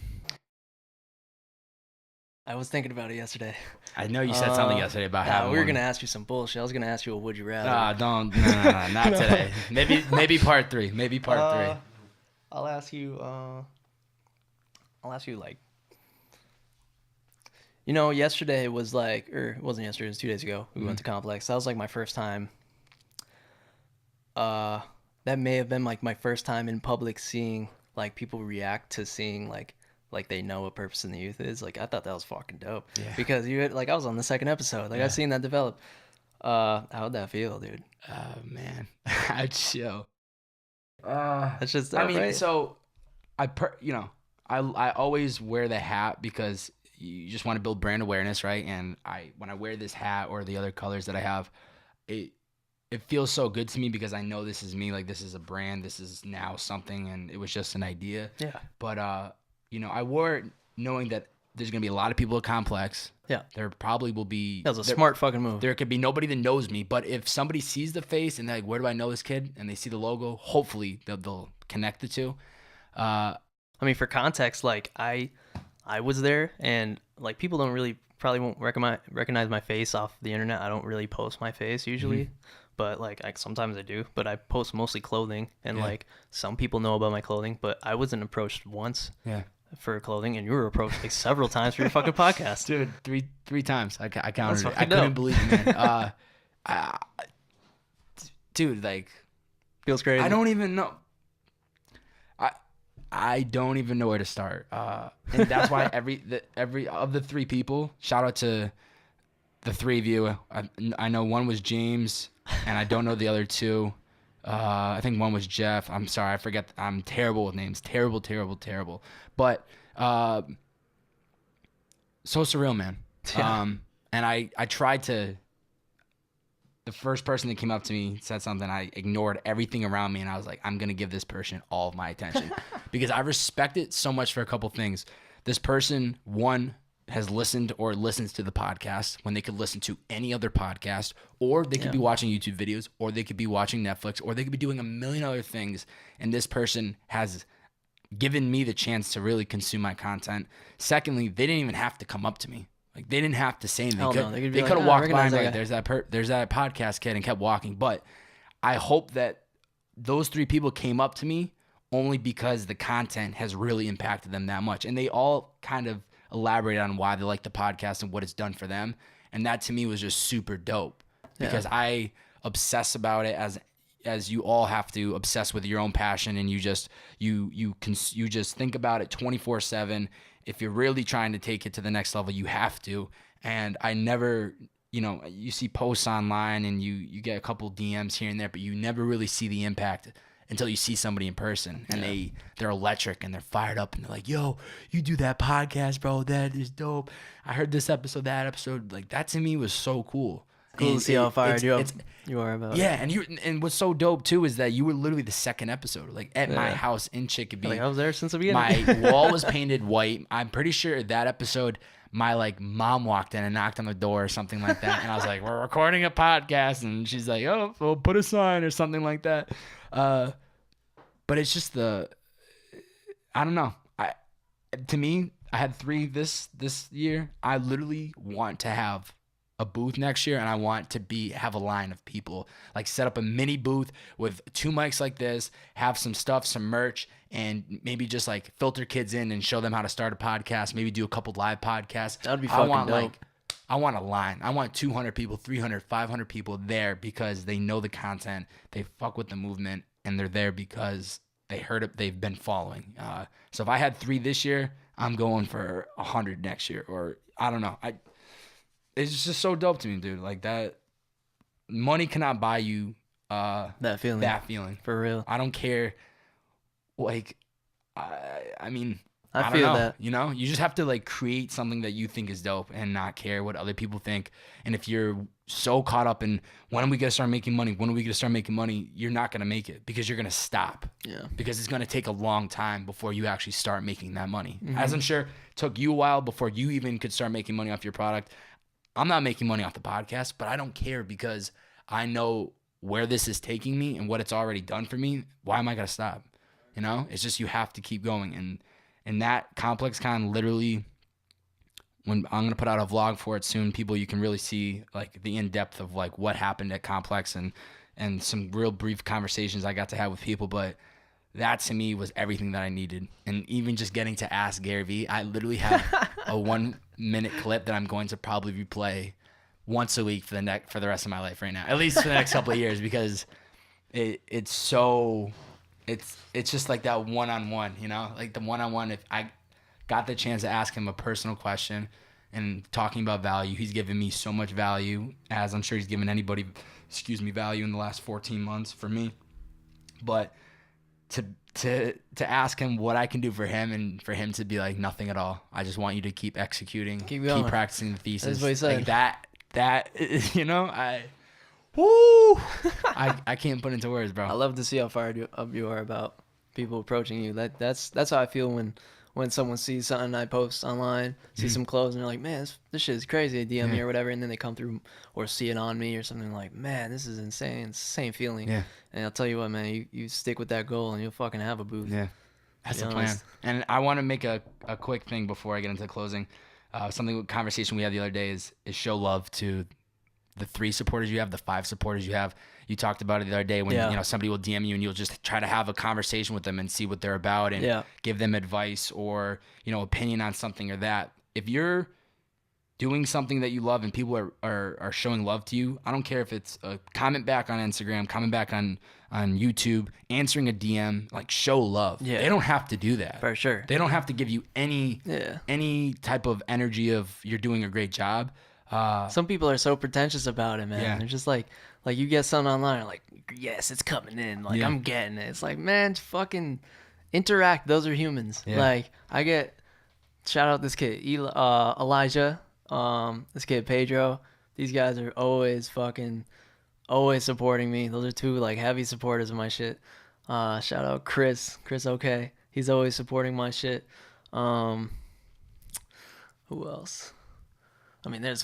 I was thinking about it yesterday. I know you said something yesterday about having we were going to ask you some bullshit. I was going to ask you a would you rather. No, not today. Maybe part 3. Maybe part 3. I'll ask you like You know, yesterday was like, or it wasn't yesterday, it was 2 days ago. We went to Complex. That was like my first time. Uh, that may have been like my first time in public seeing like people react to seeing like they know what Purpose in the Youth is. Like I thought that was fucking dope. Yeah. Because you had, like I was on the second episode. Like Yeah. I've seen that develop. How'd that feel, dude? Oh man, I chill. That's just I dope, mean, right? so I always wear the hat because you just want to build brand awareness, right? And when I wear this hat or the other colors that I have, it feels so good to me because I know this is me. Like this is a brand. This is now something, and it was just an idea. Yeah. But I wore it knowing that there's gonna be a lot of people at Complex. Yeah. There probably will be. That was a smart fucking move. There could be nobody that knows me, but if somebody sees the face and they're like, where do I know this kid? And they see the logo, hopefully they'll connect the two. I mean, for context, like I was there, and like people probably won't recognize my face off the internet. I don't really post my face usually, but like sometimes I do. But I post mostly clothing, and like some people know about my clothing, but I wasn't approached once. Yeah. For clothing, and you were approached like several times for your fucking podcast, Dude. Three times. I counted it. I fucking couldn't dope. believe it, man. Dude, like feels crazy. I don't even know. I don't even know where to start. And that's why every of the three people, shout out to the three of you. I know one was James, and I don't know the other two. I think one was Jeff. I'm sorry, I forget. I'm terrible with names. Terrible. But so surreal, man. Yeah. And I tried to. The first person that came up to me said something. I ignored everything around me, and I was like, I'm gonna give this person all of my attention because I respect it so much for a couple things. This person, one, has listened or listens to the podcast when they could listen to any other podcast, or they could be watching YouTube videos, or they could be watching Netflix, or they could be doing a million other things. And this person has given me the chance to really consume my content. Secondly, they didn't even have to come up to me. Like they didn't have to say anything. They could have walked by and be like, there's that podcast kid, and kept walking. But I hope that those three people came up to me only because the content has really impacted them that much. And they all kind of elaborate on why they like the podcast and what it's done for them. And that to me was just super dope because I obsess about it as you all have to obsess with your own passion, and you just think about it 24/7. If you're really trying to take it to the next level, you have to. And I never, you see posts online and you get a couple DMs here and there, but you never really see the impact until you see somebody in person, and they're electric and they're fired up and they're like, yo, you do that podcast, bro. That is dope. I heard this episode, that episode. Like that to me was so cool. Cool to see how fired you are about it. Yeah, and what's so dope too is that you were literally the second episode, like at my house in Chicopee. Like I was there since the beginning. My wall was painted white. I'm pretty sure that episode, my like mom walked in and knocked on the door or something like that, and I was like, "We're recording a podcast," and she's like, "Oh, well, put a sign or something like that." But it's just I don't know. To me, I had 3 this year. I literally want to have a booth next year, and I want to have a line of people, like set up a mini booth with 2 mics like this, have some stuff, some merch, and maybe just like filter kids in and show them how to start a podcast, maybe do a couple live podcasts. That'd be fucking dope. I want a line. I want 200 people, 300, 500 people there because they know the content, they fuck with the movement, and they're there because they heard it, they've been following. So if I had 3 this year, I'm going for 100 next year, or I don't know. It's just so dope to me, dude. Like that, money cannot buy you that feeling. That feeling, for real. I don't care. Like, I mean, I don't feel know, that. you just have to like create something that you think is dope and not care what other people think. And if you're so caught up in when are we gonna start making money, you're not gonna make it because you're gonna stop. Yeah. Because it's gonna take a long time before you actually start making that money. As I'm sure it took you a while before you even could start making money off your product. I'm not making money off the podcast, but I don't care because I know where this is taking me and what it's already done for me. Why am I gonna stop? It's just you have to keep going. And that ComplexCon literally, when I'm gonna put out a vlog for it soon, people, you can really see like the in depth of like what happened at Complex and some real brief conversations I got to have with people. But that to me was everything that I needed. And even just getting to ask Gary Vee, I literally have a 1-minute clip that I'm going to probably replay once a week for the rest of my life right now, at least for the next couple of years, because it's just like that one-on-one, you know, like the one-on-one. If I got the chance to ask him a personal question and talking about value, he's given me so much value, as I'm sure he's given anybody, value in the last 14 months for me. But to ask him what I can do for him, and for him to be like, nothing at all. I just want you to keep executing, keep practicing the thesis. That's what he said. Like that, you know, I can't put into words, bro. I love to see how fired up you are about people approaching you. That's how I feel when someone sees something I post online, see some clothes, and they're like, man, this shit is crazy. They DM me or whatever, and then they come through or see it on me or something, like, man, this is insane. It's the same feeling. Yeah. And I'll tell you what, man, you stick with that goal and you'll fucking have a booth. Yeah. That's the plan. And I want to make a quick thing before I get into closing. Conversation we had the other day is show love to the 3 supporters you have, the 5 supporters you have. You talked about it the other day when you know somebody will DM you and you'll just try to have a conversation with them and see what they're about and give them advice or, you know, opinion on something or that. If you're doing something that you love and people are showing love to you, I don't care if it's a comment back on Instagram, comment back on YouTube, answering a DM, like, show love. Yeah. They don't have to do that. For sure. They don't have to give you any type of energy of you're doing a great job. Some people are so pretentious about it, man. Yeah. They're just like you get something online, like, yes, it's coming in. Like, I'm getting it. It's like, man, fucking interact. Those are humans. Yeah. Like, I get, shout out this kid, Elijah, this kid, Pedro. These guys are always supporting me. Those are 2, like, heavy supporters of my shit. Shout out Chris, okay. He's always supporting my shit. Who else? I mean, I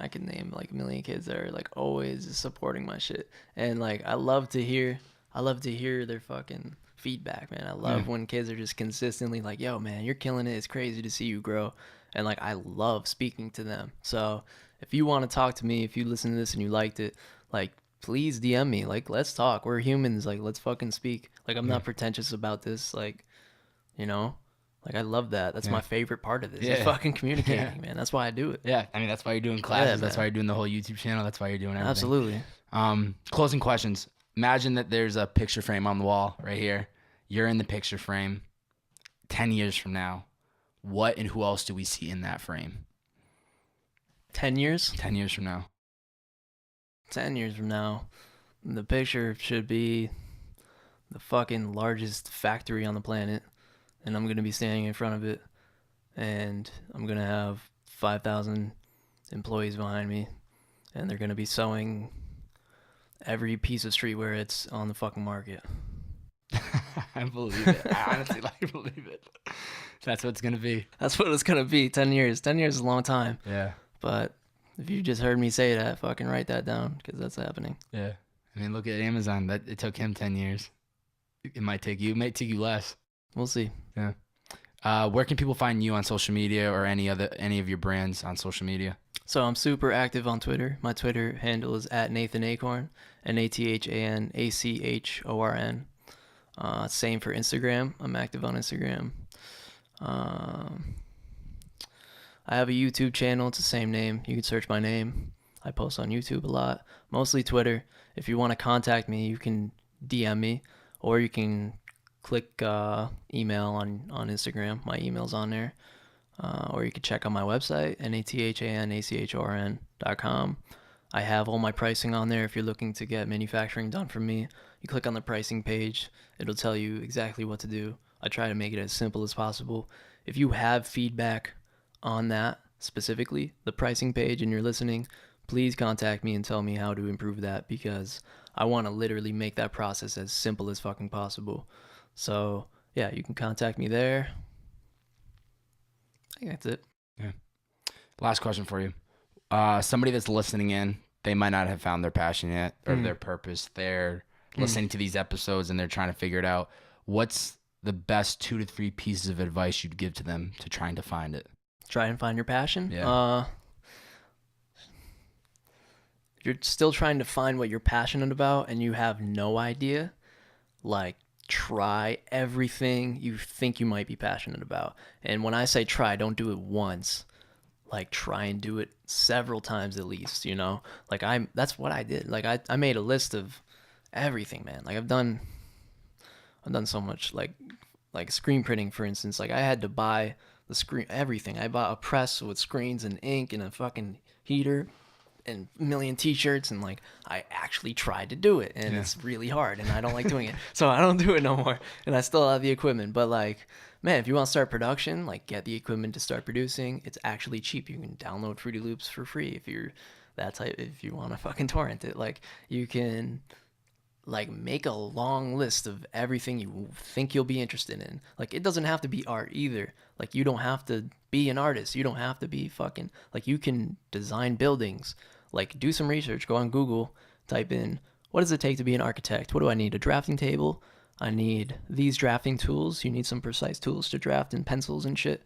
can name like a million kids that are like always supporting my shit. And like, I love to hear their fucking feedback, man. I love when kids are just consistently like, yo, man, you're killing it. It's crazy to see you grow. And like, I love speaking to them. So if you want to talk to me, if you listen to this and you liked it, like, please DM me. Like, let's talk. We're humans. Like, let's fucking speak. Like, I'm not pretentious about this. Like, you know? Like, I love that. That's my favorite part of this. Is fucking communicating, man. That's why I do it. Yeah. I mean, that's why you're doing classes. That's why you're doing the whole YouTube channel. That's why you're doing everything. Absolutely. Closing questions. Imagine that there's a picture frame on the wall right here. You're in the picture frame. 10 years from now, what and who else do we see in that frame? 10 years? 10 years from now. 10 years from now, the picture should be the fucking largest factory on the planet. And I'm going to be standing in front of it, and I'm going to have 5,000 employees behind me, and they're going to be sewing every piece of streetwear it's on the fucking market. I believe it. I honestly believe it. That's what it's going to be. That's what it's going to be. 10 years. 10 years is a long time. Yeah. But if you just heard me say that, fucking write that down, because that's happening. Yeah. I mean, look at Amazon. It took him 10 years. It might take you less. We'll see. Yeah. Where can people find you on social media, or any of your brands on social media? So I'm super active on Twitter. My Twitter handle is @NathanAcorn, NathanAchorn. Same for Instagram. I'm active on Instagram. I have a YouTube channel. It's the same name. You can search my name. I post on YouTube a lot, mostly Twitter. If you want to contact me, you can DM me, or you can click email on Instagram. My email's on there. Or you can check on my website, NathanAchorn.com. I have all my pricing on there. If you're looking to get manufacturing done from me, you click on the pricing page. It'll tell you exactly what to do. I try to make it as simple as possible. If you have feedback on that, specifically the pricing page, and you're listening, please contact me and tell me how to improve that, because I want to literally make that process as simple as fucking possible. So yeah, you can contact me there. I think that's it. Yeah. Last question for you. Somebody that's listening in, they might not have found their passion yet, or their purpose. They're listening to these episodes and they're trying to figure it out. What's the best 2 to 3 pieces of advice you'd give to them to trying to find it? Try and find your passion? Yeah. If you're still trying to find what you're passionate about and you have no idea, like, try everything you think you might be passionate about. And when I say try, don't do it once. Like, try and do it several times at least, you know? Like, that's what I did. Like, I made a list of everything, man. Like, I've done so much, like screen printing, for instance. Like, I had to buy the screen, everything. I bought a press with screens and ink and a fucking heater and a million t-shirts, and like, I actually tried to do it, and it's really hard, and I don't like doing it, so I don't do it no more. And I still have the equipment, but like, man, if you want to start production, like, get the equipment to start producing. It's actually cheap. You can download Fruity Loops for free if you're that type. If you want to fucking torrent it, like, you can like make a long list of everything you think you'll be interested in. Like, it doesn't have to be art either. Like, you don't have to be an artist. You don't have to be fucking, like, you can design buildings. Like, do some research, go on Google, type in, what does it take to be an architect? What do I need? A drafting table? I need these drafting tools. You need some precise tools to draft and pencils and shit.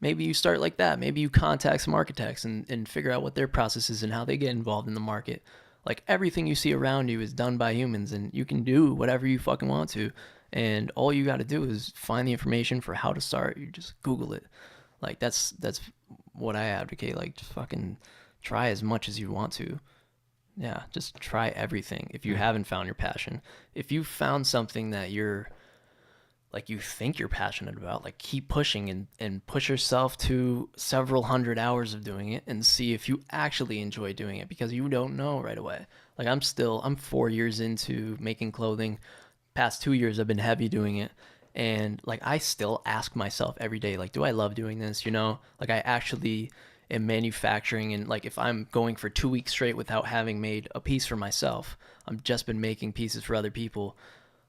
Maybe you start like that. Maybe you contact some architects and figure out what their process is and how they get involved in the market. Like, everything you see around you is done by humans, and you can do whatever you fucking want to. And all you got to do is find the information for how to start. You just Google it. Like, that's what I advocate. Like, just fucking try as much as you want to. Yeah, just try everything. If you haven't found your passion, if you found something that you're, like, you think you're passionate about, like, keep pushing and push yourself to several hundred hours of doing it and see if you actually enjoy doing it, because you don't know right away. Like, I'm 4 years into making clothing. Past 2 years I've been heavy doing it, and like, I still ask myself every day, like, do I love doing this? You know, like, I actually am manufacturing, and like, if I'm going for 2 weeks straight without having made a piece for myself, I've just been making pieces for other people.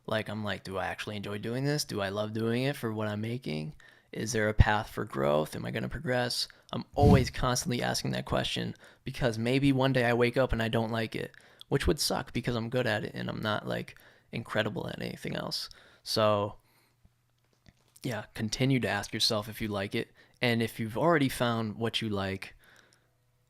Like, I'm like, do I actually enjoy doing this? Do I love doing it for what I'm making? Is there a path for growth? Am I going to progress? I'm always constantly asking that question, because maybe one day I wake up and I don't like it, which would suck because I'm good at it and I'm not like incredible at anything else. So yeah, continue to ask yourself if you like it. And if you've already found what you like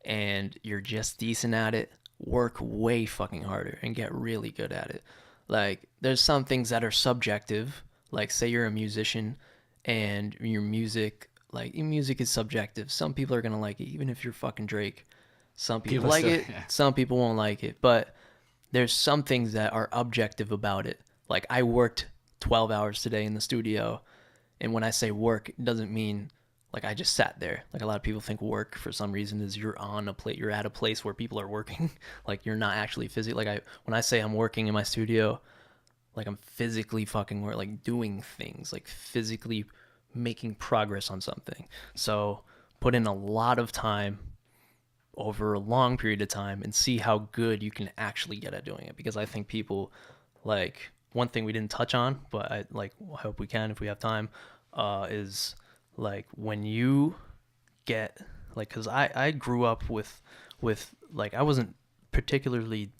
and you're just decent at it, work way fucking harder and get really good at it. Like, there's some things that are subjective. Like, say you're a musician and your music is subjective. Some people are going to like it, even if you're fucking Drake. Some people like it, some people won't like it. But there's some things that are objective about it. Like, I worked 12 hours today in the studio. And when I say work, it doesn't mean like I just sat there. Like, a lot of people think work for some reason is you're at a place where people are working. Like, you're not actually physically, when I say I'm working in my studio, like, I'm physically fucking like doing things, like physically making progress on something. So put in a lot of time over a long period of time and see how good you can actually get at doing it. Because I think people, like, one thing we didn't touch on, but I hope we can if we have time, is like, when you get, like, because I grew up with like, I wasn't particularly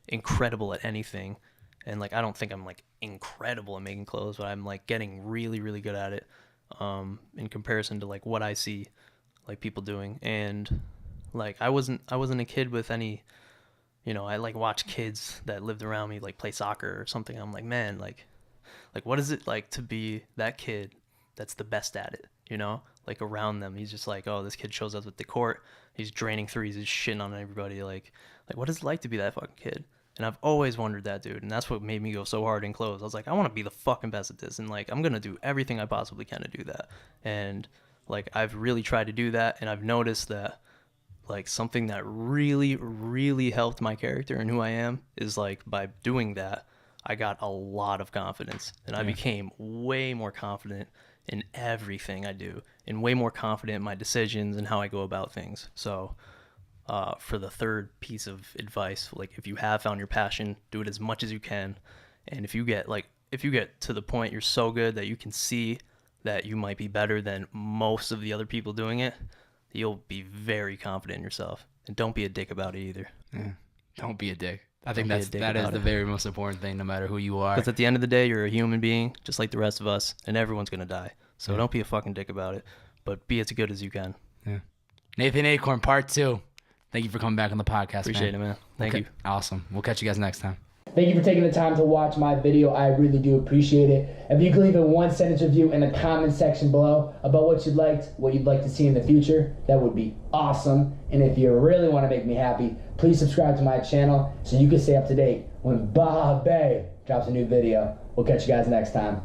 incredible at anything, and like, I don't think I'm like incredible at making clothes, but I'm like getting really, really good at it, in comparison to like what I see like people doing. And like, I wasn't a kid with any, you know, I like watch kids that lived around me like play soccer or something. I'm like, man, like what is it like to be that kid that's the best at it, you know? Like, around them, he's just like, oh, this kid shows up at the court, he's draining threes, he's shitting on everybody. Like what is it like to be that fucking kid? And I've always wondered that, dude. And that's what made me go so hard in clothes. I was like, I want to be the fucking best at this, and like, I'm gonna do everything I possibly can to do that. And like, I've really tried to do that, and I've noticed that like, something that really, really helped my character and who I am is like, by doing that, I got a lot of confidence, and I became way more confident in everything I do, and way more confident in my decisions and how I go about things. So for the third piece of advice, like, if you have found your passion, do it as much as you can. And if you get to the point you're so good that you can see that you might be better than most of the other people doing it, you'll be very confident in yourself. And don't be a dick about it either. Yeah. Don't be a dick. I think that is the very most important thing, no matter who you are. Because at the end of the day, you're a human being, just like the rest of us, and everyone's going to die. So don't be a fucking dick about it, but be as good as you can. Yeah. Nathan Acorn, part 2. Thank you for coming back on the podcast, Appreciate it, man. Thank you. Awesome. We'll catch you guys next time. Thank you for taking the time to watch my video. I really do appreciate it. If you could leave a 1-sentence review in the comment section below about what you'd like to see in the future, that would be awesome. And if you really want to make me happy, please subscribe to my channel so you can stay up to date when Bobbbaaaay drops a new video. We'll catch you guys next time.